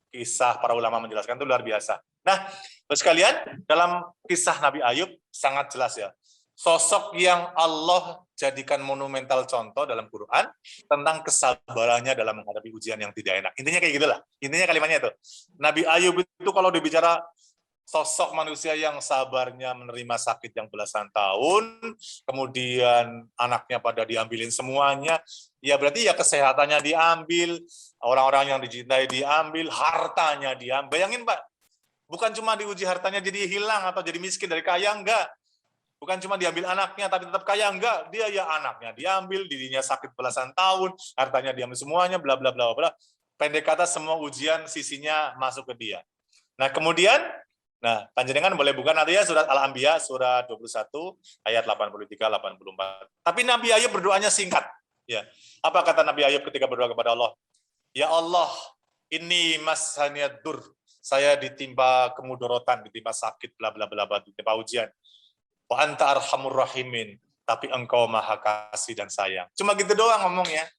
kisah para ulama menjelaskan itu luar biasa. Nah, terus sekalian, dalam kisah Nabi Ayub sangat jelas ya. Sosok yang Allah jadikan monumental contoh dalam Quran tentang kesabarannya dalam menghadapi ujian yang tidak enak. Intinya kayak gitulah. Intinya kalimatnya itu. Nabi Ayub itu kalau dibicara sosok manusia yang sabarnya menerima sakit yang belasan tahun, kemudian anaknya pada diambilin semuanya, ya berarti ya kesehatannya diambil, orang-orang yang dicintai diambil, hartanya diambil. Bayangin Pak, bukan cuma diuji hartanya jadi hilang atau jadi miskin dari kaya, enggak. Bukan cuma diambil anaknya tapi tetap kaya, enggak. Dia ya anaknya diambil, dirinya sakit belasan tahun, hartanya diambil semuanya, bla bla bla bla. Pendek kata semua ujian sisinya masuk ke dia. Nah, kemudian panjenengan boleh buka nanti ya surat Al-Anbiya surat 21 ayat 83-84. Tapi Nabi Ayub berdoanya singkat. Ya. Apa kata Nabi Ayub ketika berdoa kepada Allah? Ya Allah, ini masaniad dur. Saya ditimpa kemudorotan, ditimpa sakit, bla bla bla, ditimpa ujian. Wa anta arhamur rahimin. Tapi engkau maha kasih dan sayang. Cuma gitu doang ngomongnya.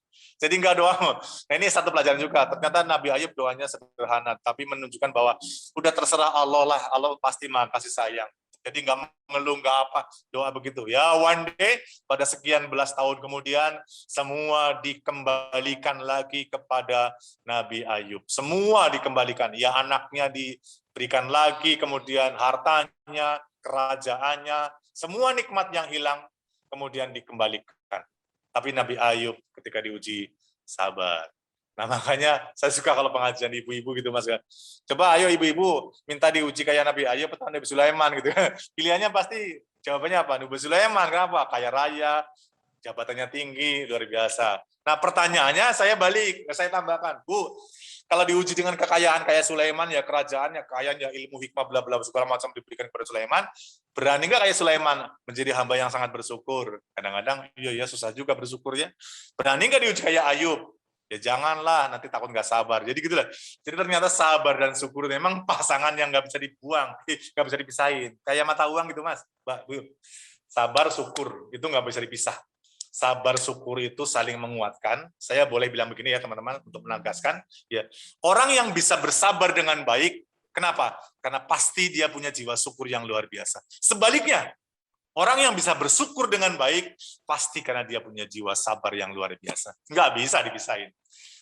Jadi enggak doa. Nah, ini satu pelajaran juga. Ternyata Nabi Ayub doanya sederhana, tapi menunjukkan bahwa udah terserah Allah lah. Allah pasti maha kasih sayang. Jadi enggak mengeluh, enggak apa. Doa begitu. Ya one day, pada sekian belas tahun kemudian, semua dikembalikan lagi kepada Nabi Ayub. Semua dikembalikan. Ya anaknya diberikan lagi, kemudian hartanya, kerajaannya, semua nikmat yang hilang, kemudian dikembalikan. Tapi Nabi Ayub ketika diuji sabar. Nah makanya saya suka kalau pengajian ibu-ibu gitu Mas. Coba ayo ibu-ibu minta diuji kayak Nabi Ayub atau Nabi Sulaiman gitu. Pilihannya pasti jawabannya apa? Nabi Sulaiman, kenapa? Kaya raya, jabatannya tinggi, luar biasa. Nah pertanyaannya saya balik, saya tambahkan. Bu, kalau diuji dengan kekayaan kayak Sulaiman, ya kerajaannya, kekayaannya, ilmu hikmah, bla bla segala macam diberikan kepada Sulaiman, berani nggak kayak Sulaiman menjadi hamba yang sangat bersyukur? Kadang-kadang, iya susah juga bersyukurnya. Berani nggak diuji kayak Ayub? Ya janganlah, nanti takut nggak sabar. Jadi gitulah. Jadi ternyata sabar dan syukur memang pasangan yang nggak bisa dibuang, nggak bisa dipisahin. Kayak mata uang gitu Mas, Mbak, Bu. Sabar, syukur, itu nggak bisa dipisah. Sabar syukur itu saling menguatkan. Saya boleh bilang begini ya teman-teman untuk menegaskan ya. Orang yang bisa bersabar dengan baik, kenapa? Karena pasti dia punya jiwa syukur yang luar biasa. Sebaliknya, orang yang bisa bersyukur dengan baik pasti karena dia punya jiwa sabar yang luar biasa. Nggak bisa dipisahin.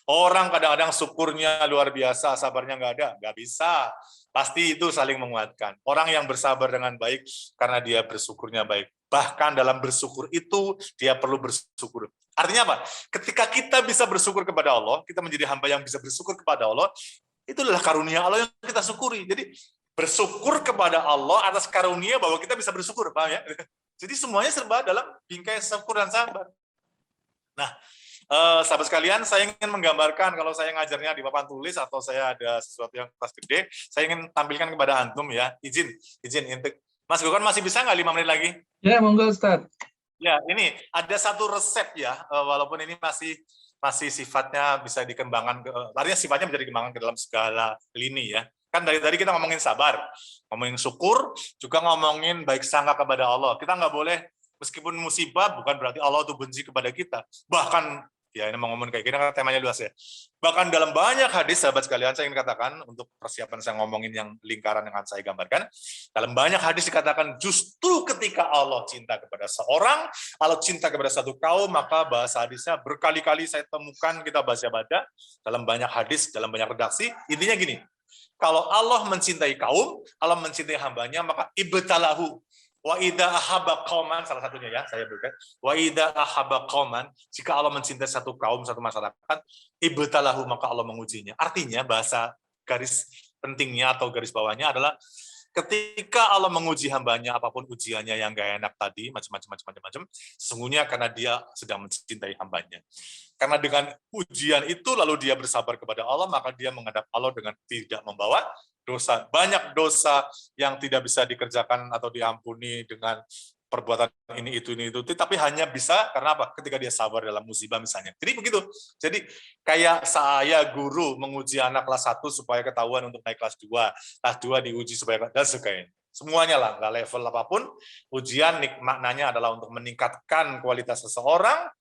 Orang kadang-kadang syukurnya luar biasa, sabarnya nggak bisa. Pasti itu saling menguatkan. Orang yang bersabar dengan baik karena dia bersyukurnya baik. Bahkan dalam bersyukur itu, dia perlu bersyukur. Artinya apa? Ketika kita bisa bersyukur kepada Allah, kita menjadi hamba yang bisa bersyukur kepada Allah, itu adalah karunia Allah yang kita syukuri. Jadi bersyukur kepada Allah atas karunia bahwa kita bisa bersyukur. Paham ya? Jadi semuanya serba dalam bingkai syukur dan sabar. Nah, sahabat sekalian, saya ingin menggambarkan kalau saya ngajarnya di papan tulis atau saya ada sesuatu yang kelas gede, saya ingin tampilkan kepada antum ya. Izin untuk Mas Gokon masih bisa nggak 5 menit lagi? Ya, monggo Ustaz. Ya, ini ada satu resep ya, walaupun ini masih sifatnya bisa dikembangkan, artinya sifatnya bisa dikembangkan ke dalam segala lini ya. Kan dari tadi kita ngomongin sabar, ngomongin syukur, juga ngomongin baik sangka kepada Allah. Kita nggak boleh, meskipun musibah, bukan berarti Allah itu benci kepada kita. Bahkan, ya ini mau ngomong kayak gini, karena temanya luas ya. Bahkan dalam banyak hadis, sahabat sekalian, saya ingin katakan, untuk persiapan saya ngomongin yang lingkaran yang akan saya gambarkan, dalam banyak hadis dikatakan, justru ketika Allah cinta kepada seorang, Allah cinta kepada satu kaum, maka bahasa hadisnya berkali-kali saya temukan, kita baca-baca, dalam banyak hadis, dalam banyak redaksi, intinya gini, kalau Allah mencintai kaum, Allah mencintai hambanya, maka ibtalahu. Wa idza ahabba qauman, salah satunya ya, saya berikan. Wa idza ahabba qauman, jika Allah mencintai satu kaum, satu masyarakat, ibtalahu, maka Allah mengujinya. Artinya bahasa garis pentingnya atau garis bawahnya adalah ketika Allah menguji hambanya, apapun ujiannya yang gak enak tadi, macam-macam, sesungguhnya karena dia sedang mencintai hambanya. Karena dengan ujian itu lalu dia bersabar kepada Allah, maka dia menghadap Allah dengan tidak membawa dosa. Banyak dosa yang tidak bisa dikerjakan atau diampuni dengan perbuatan ini, itu, tapi hanya bisa karena apa? Ketika dia sabar dalam musibah misalnya. Jadi begitu. Jadi kayak saya guru menguji anak kelas 1 supaya ketahuan untuk naik kelas 2, kelas 2 diuji supaya, dan sebagainya. Semuanya lah, nggak level apapun, ujian maknanya adalah untuk meningkatkan kualitas seseorang,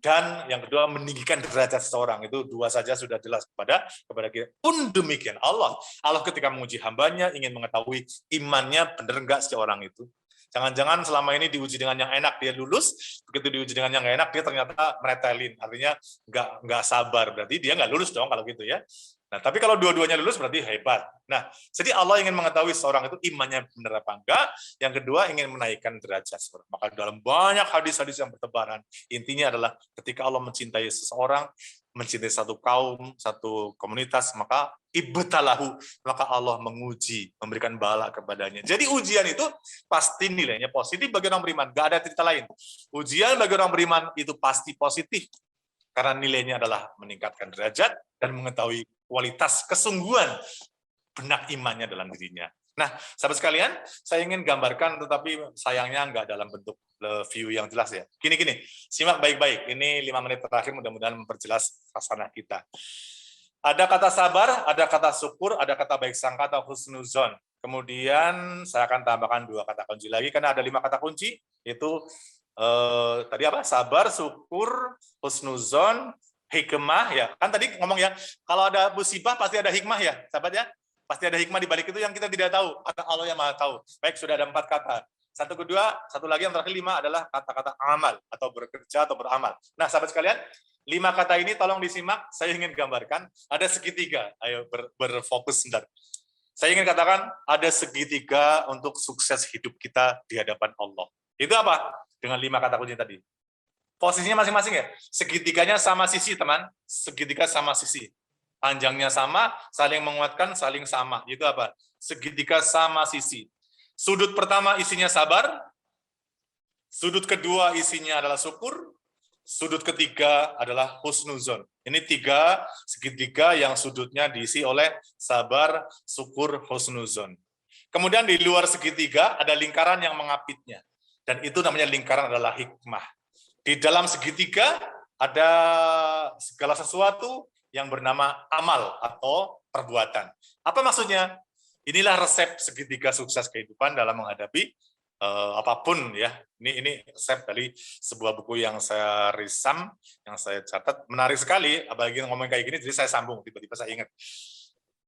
dan yang kedua meninggikan derajat seseorang. Itu dua saja sudah jelas kepada kita. Pun demikian Allah ketika menguji hambanya ingin mengetahui imannya benar enggak seorang itu. Jangan-jangan selama ini diuji dengan yang enak dia lulus, begitu diuji dengan yang enak dia ternyata meretelin, artinya nggak sabar, berarti dia nggak lulus dong kalau gitu ya. Nah, tapi kalau dua-duanya lulus berarti hebat. Nah, jadi Allah ingin mengetahui seorang itu imannya benar apa enggak. Yang kedua ingin menaikkan derajat seorang. Maka dalam banyak hadis-hadis yang bertebaran, intinya adalah ketika Allah mencintai seseorang, mencintai satu kaum, satu komunitas, maka ibtalahu, maka Allah menguji, memberikan bala kepadanya. Jadi ujian itu pasti nilainya positif bagi orang beriman, nggak ada cerita lain. Ujian bagi orang beriman itu pasti positif, karena nilainya adalah meningkatkan derajat dan mengetahui kualitas kesungguhan benak imannya dalam dirinya. Nah, sahabat sekalian, saya ingin gambarkan, tetapi sayangnya nggak dalam bentuk view yang jelas ya. Gini, simak baik-baik. Ini 5 menit terakhir, mudah-mudahan memperjelas khasanah kita. Ada kata sabar, ada kata syukur, ada kata baik sangka atau husnuzon. Kemudian saya akan tambahkan 2 kata kunci lagi, karena ada 5 kata kunci, yaitu tadi apa? Sabar, syukur, husnuzon, hikmah ya. Kan tadi ngomong ya, kalau ada musibah pasti ada hikmah ya, sahabat ya. Pasti ada hikmah di balik itu yang kita tidak tahu. Ada Allah yang Maha tahu. Baik, sudah ada 4 kata. Satu lagi yang terakhir 5 adalah kata-kata amal atau bekerja atau beramal. Nah, sahabat sekalian, 5 kata ini tolong disimak. Saya ingin gambarkan ada segitiga. Ayo berfokus sebentar. Saya ingin katakan ada segitiga untuk sukses hidup kita di hadapan Allah. Itu apa? Dengan 5 kata kunci tadi. Posisinya masing-masing ya. Segitiganya sama sisi, teman. Segitiga sama sisi. Panjangnya sama, saling menguatkan, saling sama. Itu apa? Segitiga sama sisi. Sudut pertama isinya sabar. Sudut kedua isinya adalah syukur. Sudut ketiga adalah husnuzon. Ini 3 segitiga yang sudutnya diisi oleh sabar, syukur, husnuzon. Kemudian di luar segitiga ada lingkaran yang mengapitnya. Dan itu namanya lingkaran adalah hikmah. Di dalam segitiga ada segala sesuatu yang bernama amal atau perbuatan. Apa maksudnya? Inilah resep segitiga sukses kehidupan dalam menghadapi apapun ya. Ini resep dari sebuah buku yang saya risam, yang saya catat. Menarik sekali, apalagi ngomong kayak gini, jadi saya sambung, tiba-tiba saya ingat.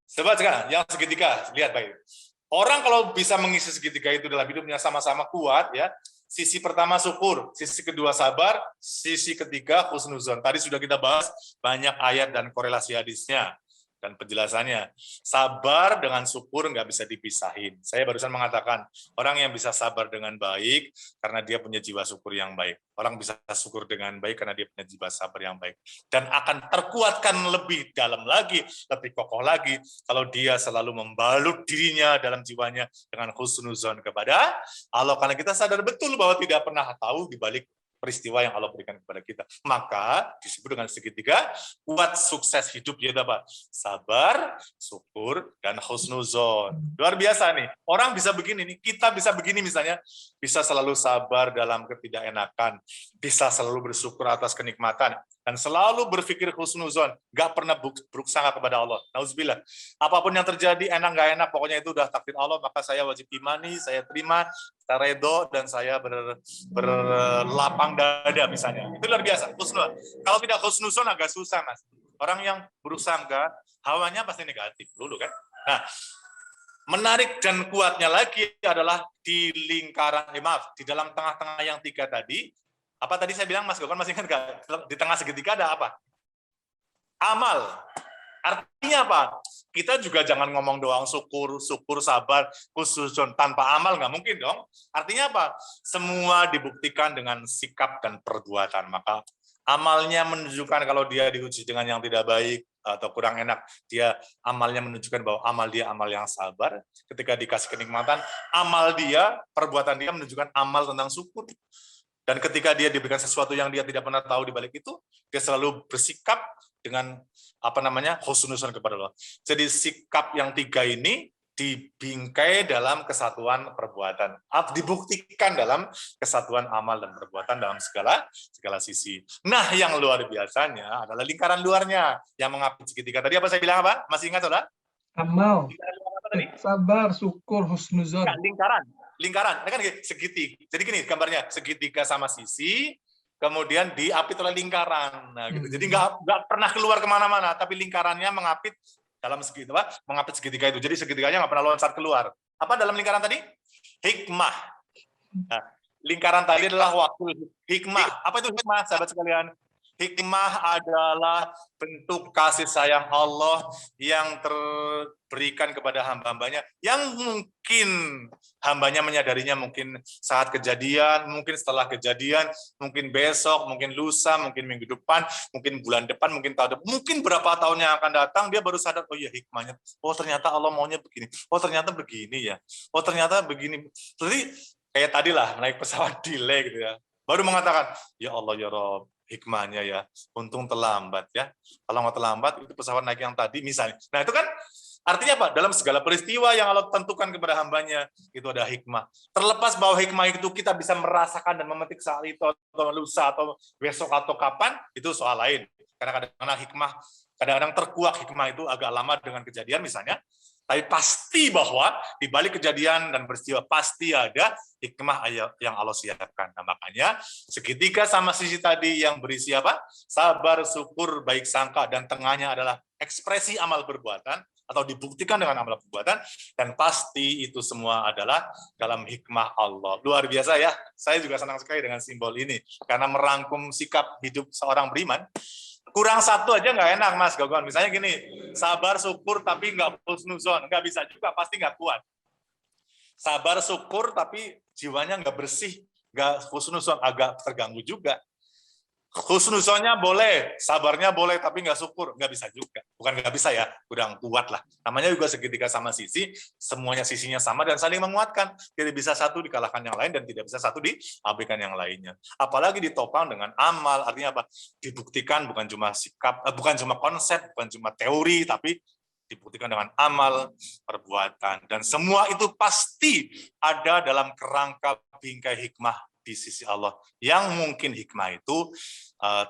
Coba sekarang, yang segitiga, lihat baik. Orang kalau bisa mengisi segitiga itu dalam hidupnya sama-sama kuat ya. Sisi pertama syukur, sisi kedua sabar, sisi ketiga husnuzon. Tadi sudah kita bahas banyak ayat dan korelasi hadisnya dan penjelasannya. Sabar dengan syukur nggak bisa dipisahin. Saya barusan mengatakan, orang yang bisa sabar dengan baik karena dia punya jiwa syukur yang baik. Orang bisa syukur dengan baik karena dia punya jiwa sabar yang baik. Dan akan terkuatkan lebih dalam lagi, lebih kokoh lagi, kalau dia selalu membalut dirinya dalam jiwanya dengan husnuzon kepada Allah. Karena kita sadar betul bahwa tidak pernah tahu di balik peristiwa yang Allah berikan kepada kita. Maka disebut dengan segitiga kuat sukses hidup, yaitu apa? Sabar, syukur, dan husnuzon. Luar biasa nih. Orang bisa begini nih, kita bisa begini misalnya, bisa selalu sabar dalam ketidakenakan, bisa selalu bersyukur atas kenikmatan, dan selalu berpikir husnuzon, nggak pernah buruk sangka kepada Allah. Nauzubillah. Apapun yang terjadi, enak nggak enak, pokoknya itu udah takdir Allah, maka saya wajib imani, saya terima, saya redo, dan saya berlapang dada misalnya. Itu luar biasa, husnuzon. Kalau tidak husnuzon agak susah, Mas. Orang yang buruk sangka, hawanya pasti negatif dulu kan. Nah, menarik dan kuatnya lagi adalah di lingkaran, di dalam tengah-tengah yang tiga tadi. Apa tadi saya bilang, Mas Gokon masih ingat nggak? Di tengah segitiga ada apa? Amal. Artinya apa? Kita juga jangan ngomong doang syukur, sabar, husnuzon tanpa amal, nggak mungkin dong. Artinya apa? Semua dibuktikan dengan sikap dan perbuatan. Maka amalnya menunjukkan kalau dia diuji dengan yang tidak baik atau kurang enak, dia amalnya menunjukkan bahwa amal dia amal yang sabar. Ketika dikasih kenikmatan, amal dia, perbuatan dia menunjukkan amal tentang syukur. Dan ketika dia diberikan sesuatu yang dia tidak pernah tahu di balik itu, dia selalu bersikap dengan husnuzon kepada Allah. Jadi sikap yang tiga ini dibingkai dalam kesatuan perbuatan, dibuktikan dalam kesatuan amal dan perbuatan dalam segala sisi. Nah, yang luar biasanya adalah lingkaran luarnya yang mengapit segitiga. Tadi apa saya bilang apa? Masih ingat, Saudara? Amal, sabar, syukur, husnuzon. Lingkaran, ini kan segitiga. Jadi gini gambarnya, segitiga sama sisi, kemudian diapit oleh lingkaran. Nah, gitu. Jadi nggak pernah keluar kemana-mana, tapi lingkarannya mengapit dalam segitiga, mengapit segitiga itu. Jadi segitiganya nggak pernah loncat keluar. Apa dalam lingkaran tadi? Hikmah. Nah, lingkaran tadi adalah waktu hikmah. Apa itu hikmah, sahabat sekalian? Hikmah adalah bentuk kasih sayang Allah yang terberikan kepada hamba-hambanya, yang mungkin hambanya menyadarinya mungkin saat kejadian, mungkin setelah kejadian, mungkin besok, mungkin lusa, mungkin minggu depan, mungkin bulan depan, mungkin tahun depan, mungkin berapa tahun yang akan datang, dia baru sadar, oh iya hikmahnya, oh ternyata Allah maunya begini, oh ternyata begini ya, oh ternyata begini. Jadi kayak tadilah naik pesawat delay gitu ya, baru mengatakan, ya Allah ya Rob, hikmahnya ya, untung terlambat ya. Kalau nggak terlambat, itu pesawat naik yang tadi misalnya. Nah itu kan artinya apa? Dalam segala peristiwa yang Allah tentukan kepada hambanya, itu ada hikmah. Terlepas bahwa hikmah itu kita bisa merasakan dan memetik saat itu, atau lusa, atau besok, atau kapan, itu soal lain. Karena kadang-kadang hikmah, kadang-kadang terkuak hikmah itu agak lama dengan kejadian misalnya, tapi pasti bahwa di balik kejadian dan peristiwa pasti ada hikmah yang Allah siapkan. Nah, makanya segitiga sama sisi tadi yang berisi apa? Sabar, syukur, baik sangka, dan tengahnya adalah ekspresi amal perbuatan atau dibuktikan dengan amal perbuatan, dan pasti itu semua adalah dalam hikmah Allah. Luar biasa ya. Saya juga senang sekali dengan simbol ini karena merangkum sikap hidup seorang beriman. Kurang satu aja nggak enak, Mas Gogon. Misalnya gini, sabar, syukur, tapi nggak husnuzon. Nggak bisa juga, pasti nggak kuat. Sabar, syukur, tapi jiwanya nggak bersih. Nggak husnuzon, agak terganggu juga. Husnuzonnya boleh, sabarnya boleh, tapi nggak syukur. Nggak bisa juga. Bukan nggak bisa ya, kurang kuat lah. Namanya juga segitiga sama sisi, semuanya sisinya sama dan saling menguatkan. Tidak bisa satu dikalahkan yang lain dan tidak bisa satu diabaikan yang lainnya. Apalagi ditopang dengan amal, artinya apa? Dibuktikan bukan cuma sikap, bukan cuma konsep, bukan cuma teori, tapi dibuktikan dengan amal, perbuatan. Dan semua itu pasti ada dalam kerangka bingkai hikmah di sisi Allah, yang mungkin hikmah itu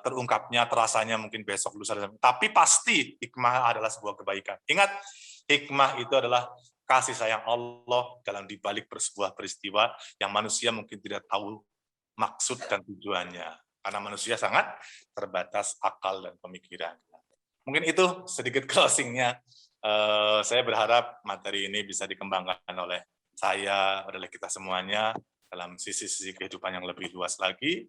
terungkapnya, terasanya mungkin besok, lusa, tapi pasti hikmah adalah sebuah kebaikan. Ingat, hikmah itu adalah kasih sayang Allah dalam dibalik sebuah peristiwa yang manusia mungkin tidak tahu maksud dan tujuannya, karena manusia sangat terbatas akal dan pemikiran. Mungkin itu sedikit closing-nya. Saya berharap materi ini bisa dikembangkan oleh saya, oleh kita semuanya, dalam sisi-sisi kehidupan yang lebih luas lagi,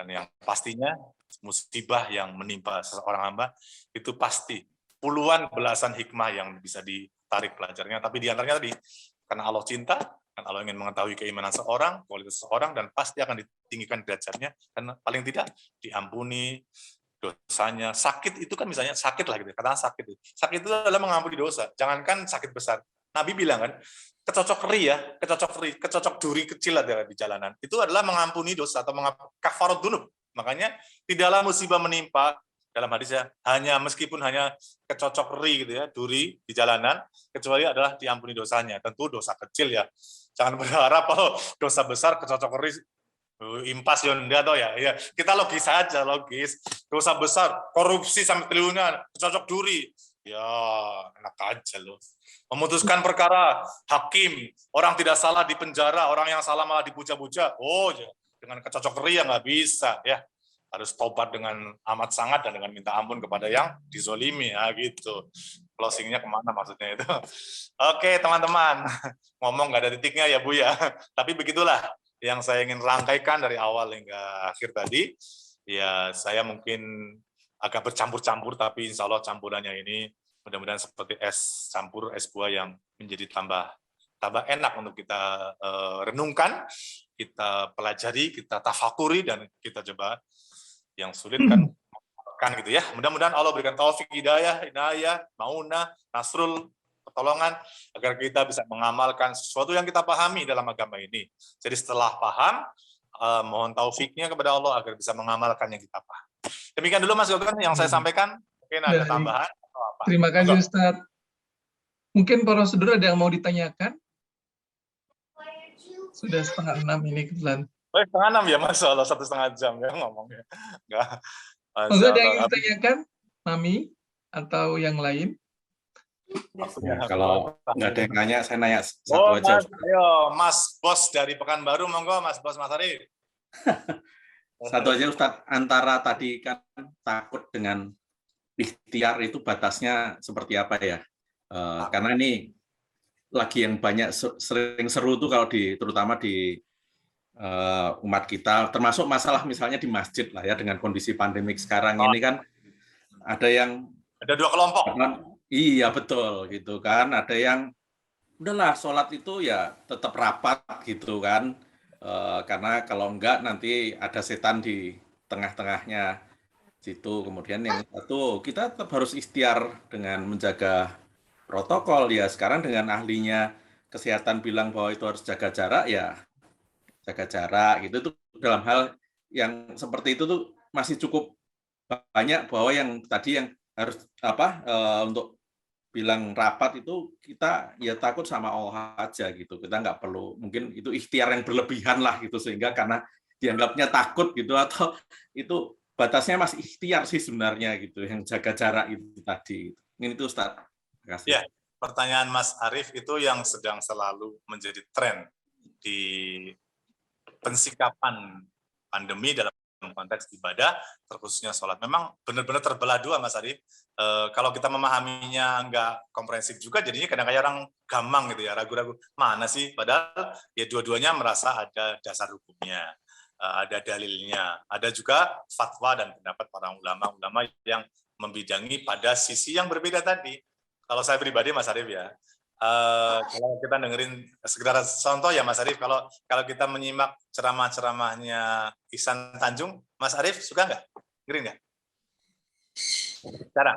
dan yang pastinya musibah yang menimpa seseorang hamba itu pasti puluhan belasan hikmah yang bisa ditarik pelajarnya, tapi di antaranya tadi karena Allah cinta, kan Allah ingin mengetahui keimanan seorang, kualitas seseorang, dan pasti akan ditinggikan derajatnya, dan paling tidak diampuni dosanya. Sakit itu kan misalnya sakit lah gitu, katakan sakit itu adalah mengampuni dosa, jangankan sakit besar, Nabi bilang kan, kecocok duri kecil ada di jalanan. Itu adalah mengampuni dosa atau kafarat dunub. Makanya tidaklah musibah menimpa dalam hadisnya hanya meskipun hanya kecocok gitu ya, duri di jalanan, kecuali adalah diampuni dosanya. Tentu dosa kecil ya. Jangan berharap kalau dosa besar kecocok impas ya. Kita logis saja, logis. Dosa besar, korupsi sampai triliunan, kecocok duri. Ya, enak aja loh. Memutuskan perkara, hakim, orang tidak salah di penjara, orang yang salah malah dipuja-puja. Oh, ya. Dengan kecocok ya nggak bisa ya. Harus tobat dengan amat sangat dan dengan minta ampun kepada yang dizolimi ya gitu. Closingnya kemana maksudnya itu? Oke teman-teman, ngomong nggak ada titiknya ya Bu ya. Tapi begitulah yang saya ingin rangkaikan dari awal hingga akhir tadi. Ya saya mungkin agak bercampur-campur, tapi insya Allah campurannya ini mudah-mudahan seperti es campur es buah yang menjadi tambah enak untuk kita renungkan, kita pelajari, kita tafakuri, dan kita coba yang sulit kan gitu ya. Mudah-mudahan Allah berikan taufik, hidayah, maunah, nasrul, pertolongan agar kita bisa mengamalkan sesuatu yang kita pahami dalam agama ini. Jadi setelah paham, mohon taufiknya kepada Allah agar bisa mengamalkan yang kita paham. Demikian dulu Mas Gogong yang saya sampaikan. Mungkin ada tambahan atau apa? Terima kasih Ustadz. Mungkin prosedur ada yang mau ditanyakan? Sudah 5:30 ini kebetulan. 5:30 ya Mas, Allah 1,5 jam ya ngomongnya. Enggak. Ada yang ingin ditanyakan, Mami atau yang lain? Ya, kalau nggak ada yang nanya, saya nanya satu aja. Ayo, Mas Bos dari Pekanbaru, monggo Mas Bos Mas Arif. Satu aja Ustadz, antara tadi kan takut dengan ikhtiar itu batasnya seperti apa ya? Karena ini lagi yang banyak sering seru tuh kalau terutama di umat kita, termasuk masalah misalnya di masjid lah ya, dengan kondisi pandemik sekarang ini kan ada dua kelompok. Iya betul gitu kan, ada yang udahlah sholat itu ya tetap rapat gitu kan, karena kalau enggak nanti ada setan di tengah-tengahnya situ. Kemudian yang satu, kita tetap harus ikhtiar dengan menjaga protokol ya. Sekarang dengan ahlinya kesehatan bilang bahwa itu harus jaga jarak ya, jaga jarak gitu. Itu dalam hal yang seperti itu tuh masih cukup banyak, bahwa yang tadi yang harus untuk bilang rapat itu kita ya takut sama Allah aja gitu. Kita nggak perlu, mungkin itu ikhtiar yang berlebihan lah gitu, sehingga karena dianggapnya takut gitu, atau itu batasnya masih ikhtiar sih sebenarnya gitu, yang jaga jarak itu tadi. Ini itu Ustaz. Terima kasih. Ya, pertanyaan Mas Arif itu yang sedang selalu menjadi tren di pensikapan pandemi dalam konteks ibadah, terkhususnya sholat. Memang benar-benar terbelah dua, Mas Arif. Kalau kita memahaminya nggak komprehensif juga, jadinya kadang-kadang orang gampang gitu ya, ragu-ragu. Mana sih? Padahal ya dua-duanya merasa ada dasar hukumnya, ada dalilnya, ada juga fatwa dan pendapat para ulama-ulama yang membidangi pada sisi yang berbeda tadi. Kalau saya pribadi, Mas Arif ya, kalau kita dengerin sekedar contoh ya Mas Arif, kalau kita menyimak ceramah-ceramahnya Ihsan Tanjung, Mas Arif suka nggak? Dengerin nggak? Cara?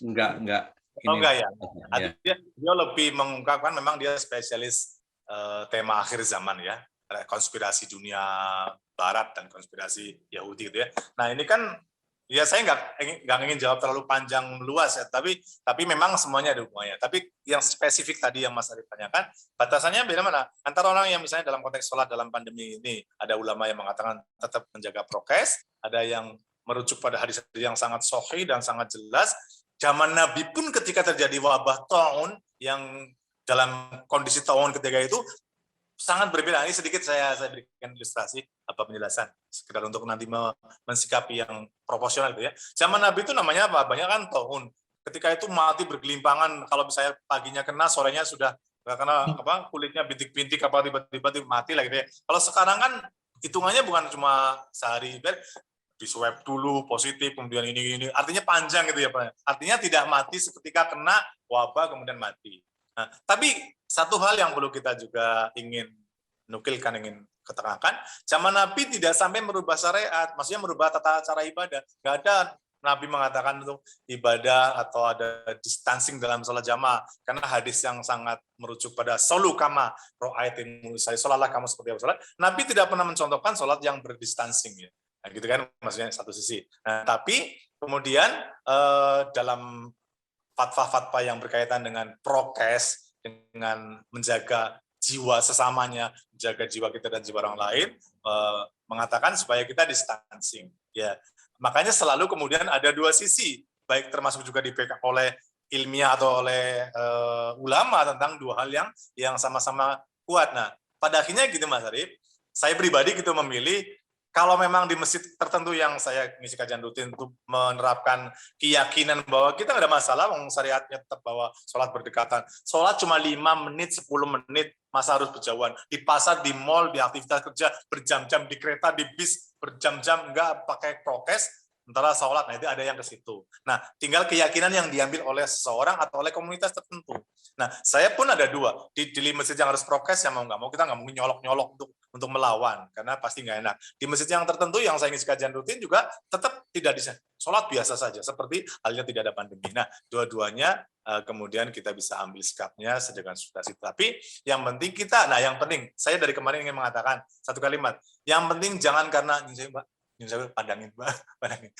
Enggak. Oh enggak ya. Dia lebih mengungkapkan, memang dia spesialis tema akhir zaman ya, konspirasi dunia Barat dan konspirasi Yahudi gitu ya. Nah ini kan ya saya nggak ingin jawab terlalu panjang luas ya, tapi memang semuanya ada hubungannya. Tapi yang spesifik tadi yang Mas Arif tanyakan, batasannya beda mana? Antara orang yang misalnya dalam konteks sholat dalam pandemi ini, ada ulama yang mengatakan tetap menjaga prokes, ada yang merujuk pada hadis yang sangat sahih dan sangat jelas. Zaman Nabi pun ketika terjadi wabah taun, yang dalam kondisi taun ketika itu sangat berbeda. Ini sedikit saya berikan ilustrasi penjelasan sekedar untuk nanti mensikapi yang proporsional gitu ya. Zaman Nabi itu namanya apa? Banyak kan taun. Ketika itu mati bergelimpangan, kalau misalnya paginya kena, sorenya sudah karena kulitnya bintik-bintik tiba-tiba mati lah gitu ya. Kalau sekarang kan hitungannya bukan cuma sehari, di swab dulu positif, kemudian ini artinya panjang gitu ya Pak. Artinya tidak mati seketika kena wabah kemudian mati. Nah, tapi satu hal yang perlu kita juga ingin nukilkan, ingin keterangan, zaman Nabi tidak sampai merubah syariat, maksudnya merubah tata cara ibadah. Nggak ada Nabi mengatakan untuk ibadah atau ada distancing dalam sholat jamaah, karena hadis yang sangat merujuk pada solu kama ro'aitim musai, sholatlah kamu seperti apa sholat. Nabi tidak pernah mencontohkan sholat yang berdistancing, ya. Nah, gitu kan, maksudnya satu sisi. Nah, tapi kemudian dalam fatwa-fatwa yang berkaitan dengan prokes, dengan menjaga jiwa sesamanya, menjaga jiwa kita dan jiwa orang lain, mengatakan supaya kita distancing. Ya, makanya selalu kemudian ada dua sisi, baik termasuk juga dipegang oleh ilmiah atau oleh ulama tentang dua hal yang sama-sama kuat. Nah, pada akhirnya gitu Mas Arif, saya pribadi gitu memilih kalau memang di masjid tertentu yang saya ngisi kajian rutin untuk menerapkan keyakinan bahwa kita nggak ada masalah, syariatnya tetap bahwa sholat berdekatan. Sholat cuma 5 menit, 10 menit, masa harus berjauhan. Di pasar, di mall, di aktivitas kerja, berjam-jam, di kereta, di bis, berjam-jam, nggak pakai prokes, sementara sholat, nah itu ada yang ke situ. Nah, tinggal keyakinan yang diambil oleh seseorang atau oleh komunitas tertentu. Nah, saya pun ada dua. Di masjid yang harus prokes, ya mau nggak mau, kita nggak mungkin nyolok-nyolok untuk melawan, karena pasti nggak enak. Di masjid yang tertentu yang saya ngisi kajian rutin juga tetap tidak bisa. Sholat biasa saja, seperti halnya tidak ada pandemi. Nah, dua-duanya kemudian kita bisa ambil sikapnya sedangkan sudah situ. Tapi yang penting kita, nah yang penting, saya dari kemarin ingin mengatakan satu kalimat, yang penting jangan karena, pandangin.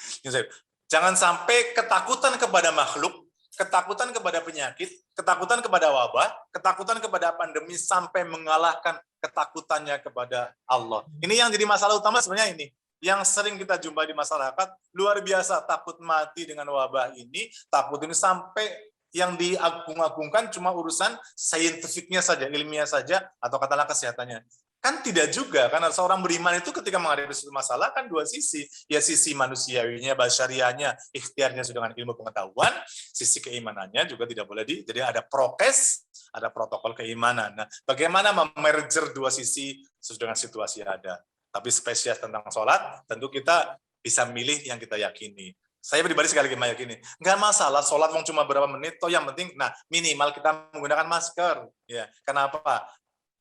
Jangan sampai ketakutan kepada makhluk, ketakutan kepada penyakit, ketakutan kepada wabah, ketakutan kepada pandemi sampai mengalahkan ketakutannya kepada Allah. Ini yang jadi masalah utama sebenarnya ini. Yang sering kita jumpa di masyarakat, luar biasa takut mati dengan wabah ini, takut ini sampai yang diagung-agungkan cuma urusan saintifiknya saja, ilmiah saja, atau katakanlah kesehatannya. Kan tidak juga, karena seorang beriman itu ketika menghadapi suatu masalah kan dua sisi. Ya sisi manusiawinya, basyariahnya, ikhtiarnya sudah dengan ilmu pengetahuan, sisi keimanannya juga tidak boleh jadi ada prokes, ada protokol keimanan. Nah, bagaimana memerger dua sisi sesuai dengan situasi yang ada. Tapi spesies tentang sholat, tentu kita bisa milih yang kita yakini. Saya pribadi sekali lagi meyakini, nggak masalah sholat mau cuma berapa menit, toh yang penting, nah minimal kita menggunakan masker. Ya, kenapa?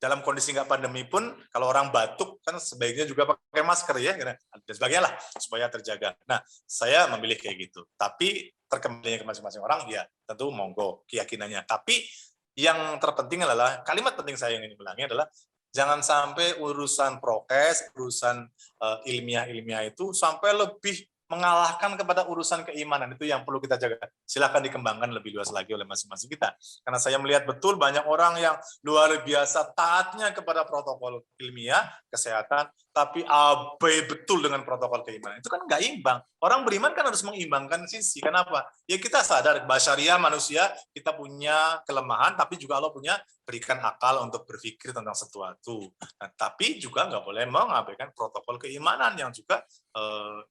Dalam kondisi nggak pandemi pun, kalau orang batuk kan sebaiknya juga pakai masker ya, dan sebagainya lah supaya terjaga. Nah, saya memilih kayak gitu. Tapi terkembalinya ke masing-masing orang, ya tentu monggo keyakinannya. Tapi yang terpenting adalah kalimat penting saya yang ingin ulangi adalah jangan sampai urusan prokes, urusan ilmiah itu sampai lebih mengalahkan kepada urusan keimanan. Itu yang perlu kita jaga. Silakan dikembangkan lebih luas lagi oleh masing-masing kita. Karena saya melihat betul banyak orang yang luar biasa taatnya kepada protokol ilmiah, kesehatan, tapi abai betul dengan protokol keimanan. Itu kan nggak imbang. Orang beriman kan harus mengimbangkan sisi. Kenapa? Ya kita sadar, basyariah manusia, kita punya kelemahan, tapi juga Allah punya berikan akal untuk berpikir tentang sesuatu. Nah, tapi juga nggak boleh mengabaikan protokol keimanan yang juga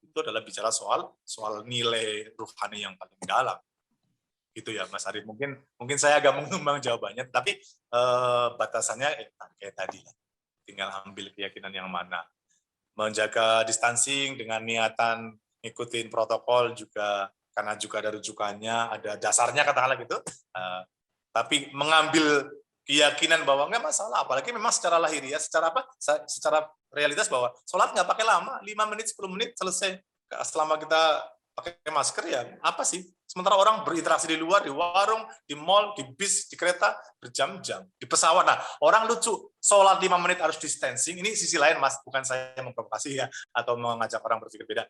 itu adalah bicara soal nilai ruhani yang paling dalam. Gitu ya, Mas Arif. Mungkin saya agak mengembang jawabannya, tapi batasannya kayak tadi. Tinggal ambil keyakinan yang mana. Menjaga distancing dengan niatan ngikutin protokol juga, karena juga ada rujukannya, ada dasarnya katakanlah gitu. Tapi mengambil keyakinan bahwa nggak masalah, apalagi memang secara lahiriah, secara realitas bahwa sholat nggak pakai lama, 5 menit, 10 menit selesai. Selama kita pakai masker ya apa sih? Sementara orang berinteraksi di luar, di warung, di mall, di bis, di kereta, berjam-jam. Di pesawat, nah orang lucu, sholat 5 menit harus distancing, ini sisi lain Mas, bukan saya memprovokasi ya, atau mengajak orang berpikir beda.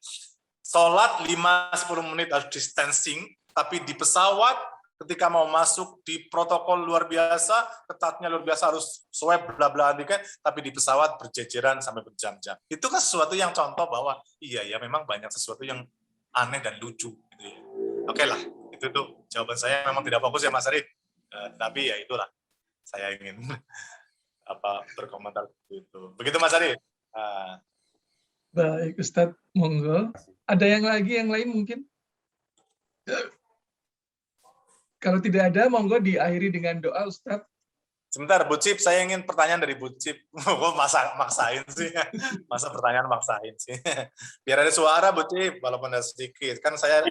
Sholat 5-10 menit harus distancing, tapi di pesawat, ketika mau masuk di protokol luar biasa, ketatnya luar biasa harus swab bla-bla tapi di pesawat berjejeran sampai berjam-jam. Itu kan sesuatu yang contoh bahwa iya ya memang banyak sesuatu yang aneh dan lucu gitu ya. Oke lah, itu tuh jawaban saya memang tidak fokus ya Mas Arif. Tapi ya itulah saya ingin berkomentar itu. Begitu Mas Arif. Baik Ustadz, monggo. Ada yang lain mungkin? Kalau tidak ada, monggo diakhiri dengan doa, Ustadz. Sebentar, Bu Cip, saya ingin pertanyaan dari Bu Cip. Maksain sih. Masa pertanyaan maksain sih. Biar ada suara, Bu Cip, walaupun ada sedikit. Kan saya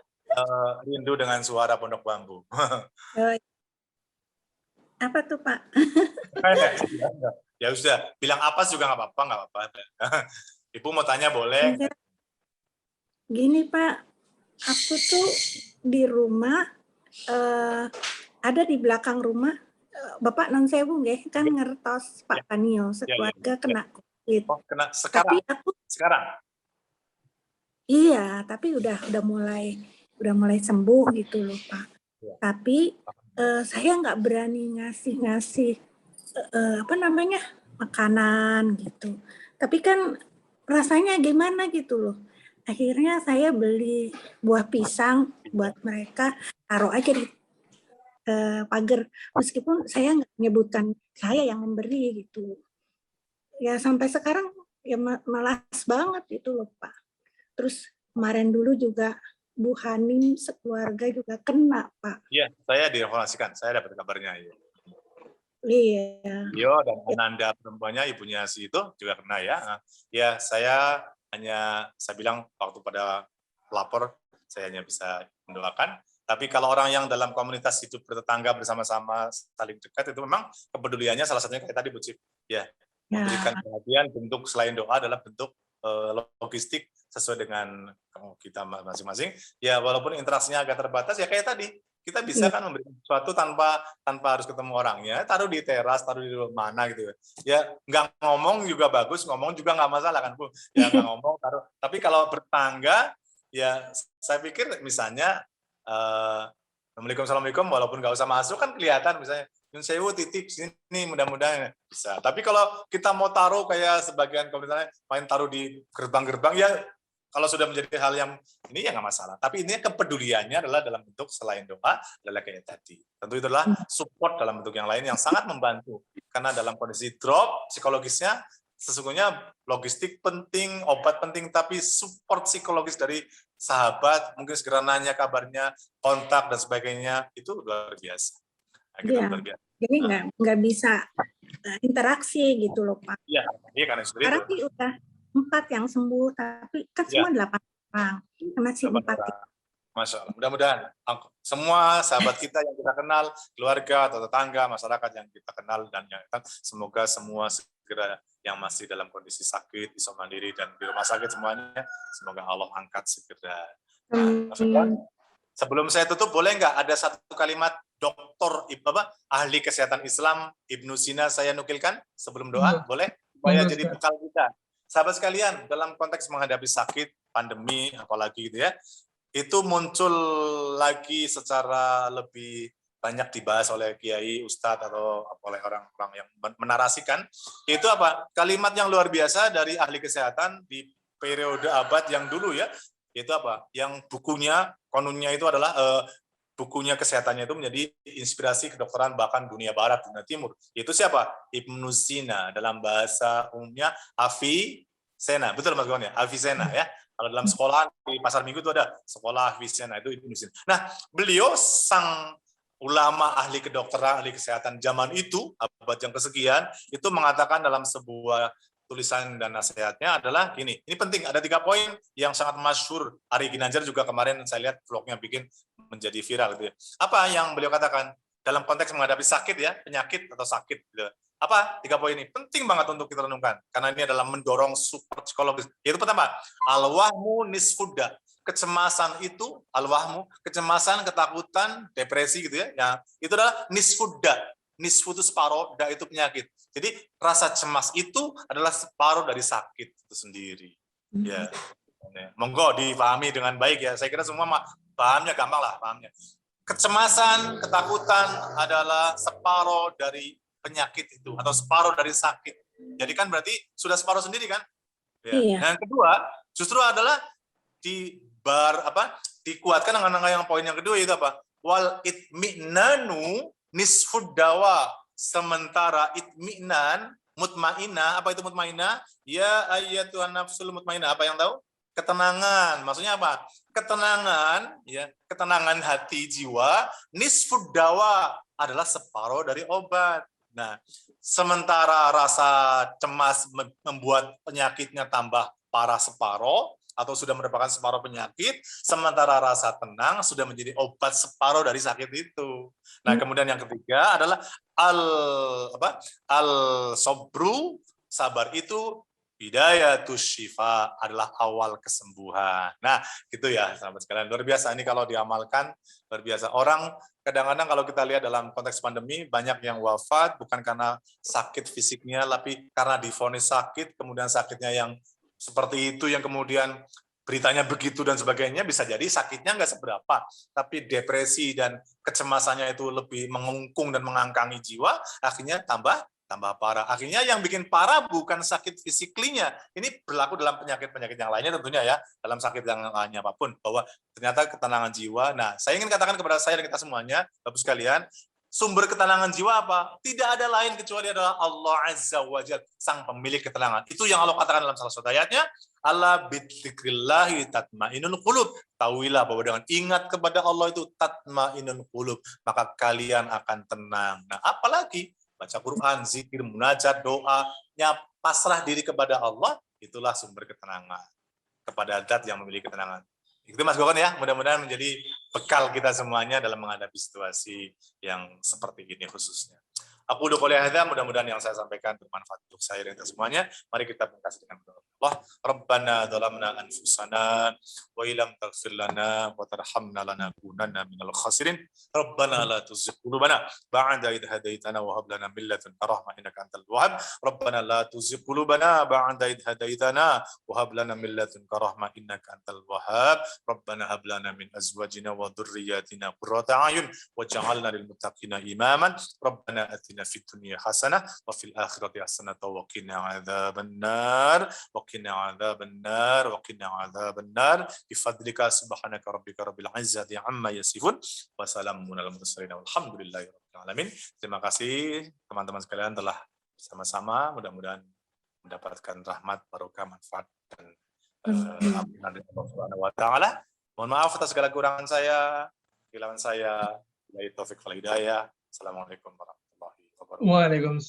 rindu dengan suara Pondok Bambu. Apa tuh, Pak? Ya sudah, bilang apa juga nggak apa-apa. Ibu mau tanya boleh? Gini, Pak. aku tuh di rumah, ada di belakang rumah, Bapak non sewu nggih, kan ngertos Pak Panio sekeluarga kena COVID. Oh, kena Tapi sekarang. aku Sekarang. iya, tapi udah mulai sembuh gitu loh Pak. Tapi saya nggak berani ngasih makanan gitu. Tapi kan rasanya gimana gitu loh. Akhirnya saya beli buah pisang buat mereka, taruh aja di pagar. Meskipun saya nggak menyebutkan saya yang memberi gitu. Ya sampai sekarang ya malas banget itu loh Pak. Terus kemarin dulu juga Bu Hanim sekeluarga juga kena Pak. Iya, saya diinformasikan, saya dapat kabarnya. Ya. Iya. Yo dan Ananda perempuannya, ibunya si itu juga kena ya. Ya, saya bilang waktu pada lapor, saya hanya bisa mendoakan. Tapi kalau orang yang dalam komunitas hidup bertetangga bersama-sama saling dekat, itu memang kepeduliannya salah satunya kayak tadi Bu Cip. Ya, memberikan perhatian, bentuk selain doa adalah bentuk logistik sesuai dengan kita masing-masing. Ya, walaupun interaksinya agak terbatas, ya kayak tadi. Kita bisa kan memberikan sesuatu tanpa harus ketemu orangnya, taruh di teras, taruh di mana gitu ya. Nggak ngomong juga bagus, ngomong juga nggak masalah kan Bu. Ya nggak ngomong, taruh. Tapi kalau bertangga, ya saya pikir misalnya Assalamualaikum walaupun nggak usah masuk kan kelihatan misalnya Yun Sewu titip sini mudah-mudahan bisa. Tapi kalau kita mau taruh kayak sebagian komunitasnya main taruh di gerbang-gerbang ya. Kalau sudah menjadi hal yang ini ya nggak masalah. Tapi ini kepeduliannya adalah dalam bentuk selain doa adalah kayak tadi. Tentu itu adalah support dalam bentuk yang lain yang sangat membantu. Karena dalam kondisi drop psikologisnya sesungguhnya logistik penting, obat penting, tapi support psikologis dari sahabat, mungkin segera nanya kabarnya, kontak dan sebagainya itu luar biasa. Nah, kita luar biasa. Jadi nggak bisa interaksi gitu loh Pak. Iya, karena seperti sekarang itu. sih udah 4 yang sembuh, tapi kan semua 8 orang. Karena si 4 itu. Masya Allah. Mudah-mudahan semua sahabat kita yang kita kenal, keluarga atau tetangga, masyarakat yang kita kenal dan yang semoga semua segera yang masih dalam kondisi sakit, isolasi mandiri dan di rumah sakit semuanya, semoga Allah angkat segera. Nah, sebelum saya tutup, boleh nggak ada satu kalimat dokter ahli kesehatan Islam Ibnu Sina saya nukilkan sebelum doa, boleh? Supaya jadi bekal kita. Sahabat sekalian, dalam konteks menghadapi sakit, pandemi, apalagi gitu ya, itu muncul lagi secara lebih banyak dibahas oleh kiai, ustadz, atau oleh orang-orang yang menarasikan, itu apa? Kalimat yang luar biasa dari ahli kesehatan di periode abad yang dulu ya, itu apa? Yang bukunya, konunnya itu adalah bukunya kesehatannya itu menjadi inspirasi kedokteran bahkan dunia barat, dunia timur. Itu siapa? Ibnu Sina, dalam bahasa umumnya Avicenna. Betul Mas Gon ya? Avicenna ya. Kalau dalam sekolah di pasar minggu itu ada sekolah Avicenna, itu Ibnu Sina. Nah, beliau sang ulama ahli kedokteran, ahli kesehatan zaman itu, abad yang kesekian, itu mengatakan dalam sebuah tulisan dan nasihatnya adalah gini, ini penting, ada 3 poin yang sangat masyhur. Ari Ginanjar juga kemarin saya lihat vlognya bikin menjadi viral gitu ya. Apa yang beliau katakan dalam konteks menghadapi sakit ya, penyakit atau sakit gitu. Apa 3 poin ini penting banget untuk kita renungkan karena ini adalah mendorong support psikologis. Yaitu pertama, al-wahmu nisfudda. Kecemasan itu al-wahmu, kecemasan, ketakutan, depresi gitu ya. Ya, itu adalah nisfudda. Nisfu itu separuh, da itu penyakit. Jadi rasa cemas itu adalah separuh dari sakit itu sendiri. Ya, monggo dipahami dengan baik ya. Saya kira semua pahamnya gampang lah pahamnya. Kecemasan, ketakutan adalah separuh dari penyakit itu atau separuh dari sakit. Jadi kan berarti sudah separuh sendiri kan? Ya. Iya. Yang kedua justru adalah dikuatkan dengan yang poin yang kedua itu apa? Wal itmi'nanu nisfud dawa, sementara itmi'nan mutmainah, apa itu mutmainah? Ya ayyatuhan nafsul mutmainah, apa yang tahu? Ketenangan. Maksudnya apa? Ketenangan, ya, ketenangan hati jiwa, nisfud dawa adalah separuh dari obat. Nah, sementara rasa cemas membuat penyakitnya tambah parah separuh, atau sudah merupakan separuh penyakit, sementara rasa tenang sudah menjadi obat separuh dari sakit itu. Nah, kemudian yang ketiga adalah al-sobru, sabar itu Bidayatus syifa adalah awal kesembuhan. Nah, gitu ya, sahabat sekalian. Luar biasa ini kalau diamalkan, luar biasa. Orang kadang-kadang kalau kita lihat dalam konteks pandemi, banyak yang wafat bukan karena sakit fisiknya, tapi karena divonis sakit, kemudian sakitnya yang seperti itu, yang kemudian beritanya begitu dan sebagainya, bisa jadi sakitnya nggak seberapa, tapi depresi dan kecemasannya itu lebih mengungkung dan mengangkangi jiwa, akhirnya tambah parah. Akhirnya yang bikin parah bukan sakit fisiklinya. Ini berlaku dalam penyakit-penyakit yang lainnya tentunya ya, dalam sakit yang lainnya apapun, bahwa ternyata ketenangan jiwa. Nah, saya ingin katakan kepada saya dan kita semuanya, Bapak sekalian, sumber ketenangan jiwa apa? Tidak ada lain kecuali adalah Allah Azza wa Jalla, sang pemilik ketenangan. Itu yang Allah katakan dalam salah satu ayatnya, ala bidzikrillahi tatmainul qulub. Tahuilah bahwa dengan ingat kepada Allah itu tatmainul qulub, maka kalian akan tenang. Nah, apalagi baca Quran, zikir, munajat, doa, pasrah diri kepada Allah, itulah sumber ketenangan. Kepada zat yang memiliki ketenangan. Itu Mas Gokon ya, mudah-mudahan menjadi bekal kita semuanya dalam menghadapi situasi yang seperti ini khususnya. Aku udah kuliah hadza, mudah-mudahan yang saya sampaikan bermanfaat untuk saya dan kita semuanya. Mari kita berkasih dengan doa. Allah, Rabbana dhalamna anfusana wa illam taghfir lana wa tarhamna lanakunanna minal khasirin. Rabbana la tuzigh qulubana ba'da idh hadaitana wa hab lana min ladunka rahmah innaka antal wahhab. Rabbana la tuzigh qulubana ba'da idh hadaitana wa hab lana min ladunka rahmah innaka antal wahhab. Rabbana hab lana min azwajina wa dhurriyyatina qurrata a'yun waj'alna lil muttaqina imaman. Rabbana atina fid dunya hasanah wa fil akhirati hasanah wa qina adzabannar wa qina adzabannar wa qina adzabannar bi fadlika subhanaka rabbika rabbil izzati amma yasifun wa salamun alal mursalin walhamdulillahi rabbil alamin. Terima kasih teman-teman sekalian telah bersama-sama, mudah-mudahan mendapatkan rahmat, barokah, manfaat dan ampunan dari Allah Subhanahu wa taala. Mohon maaf atas segala kekurangan saya, kehilangan saya. Billahi taufik wal hidayah. Assalamualaikum warahmatullahi wabarakatuh. Waalaikumsalam.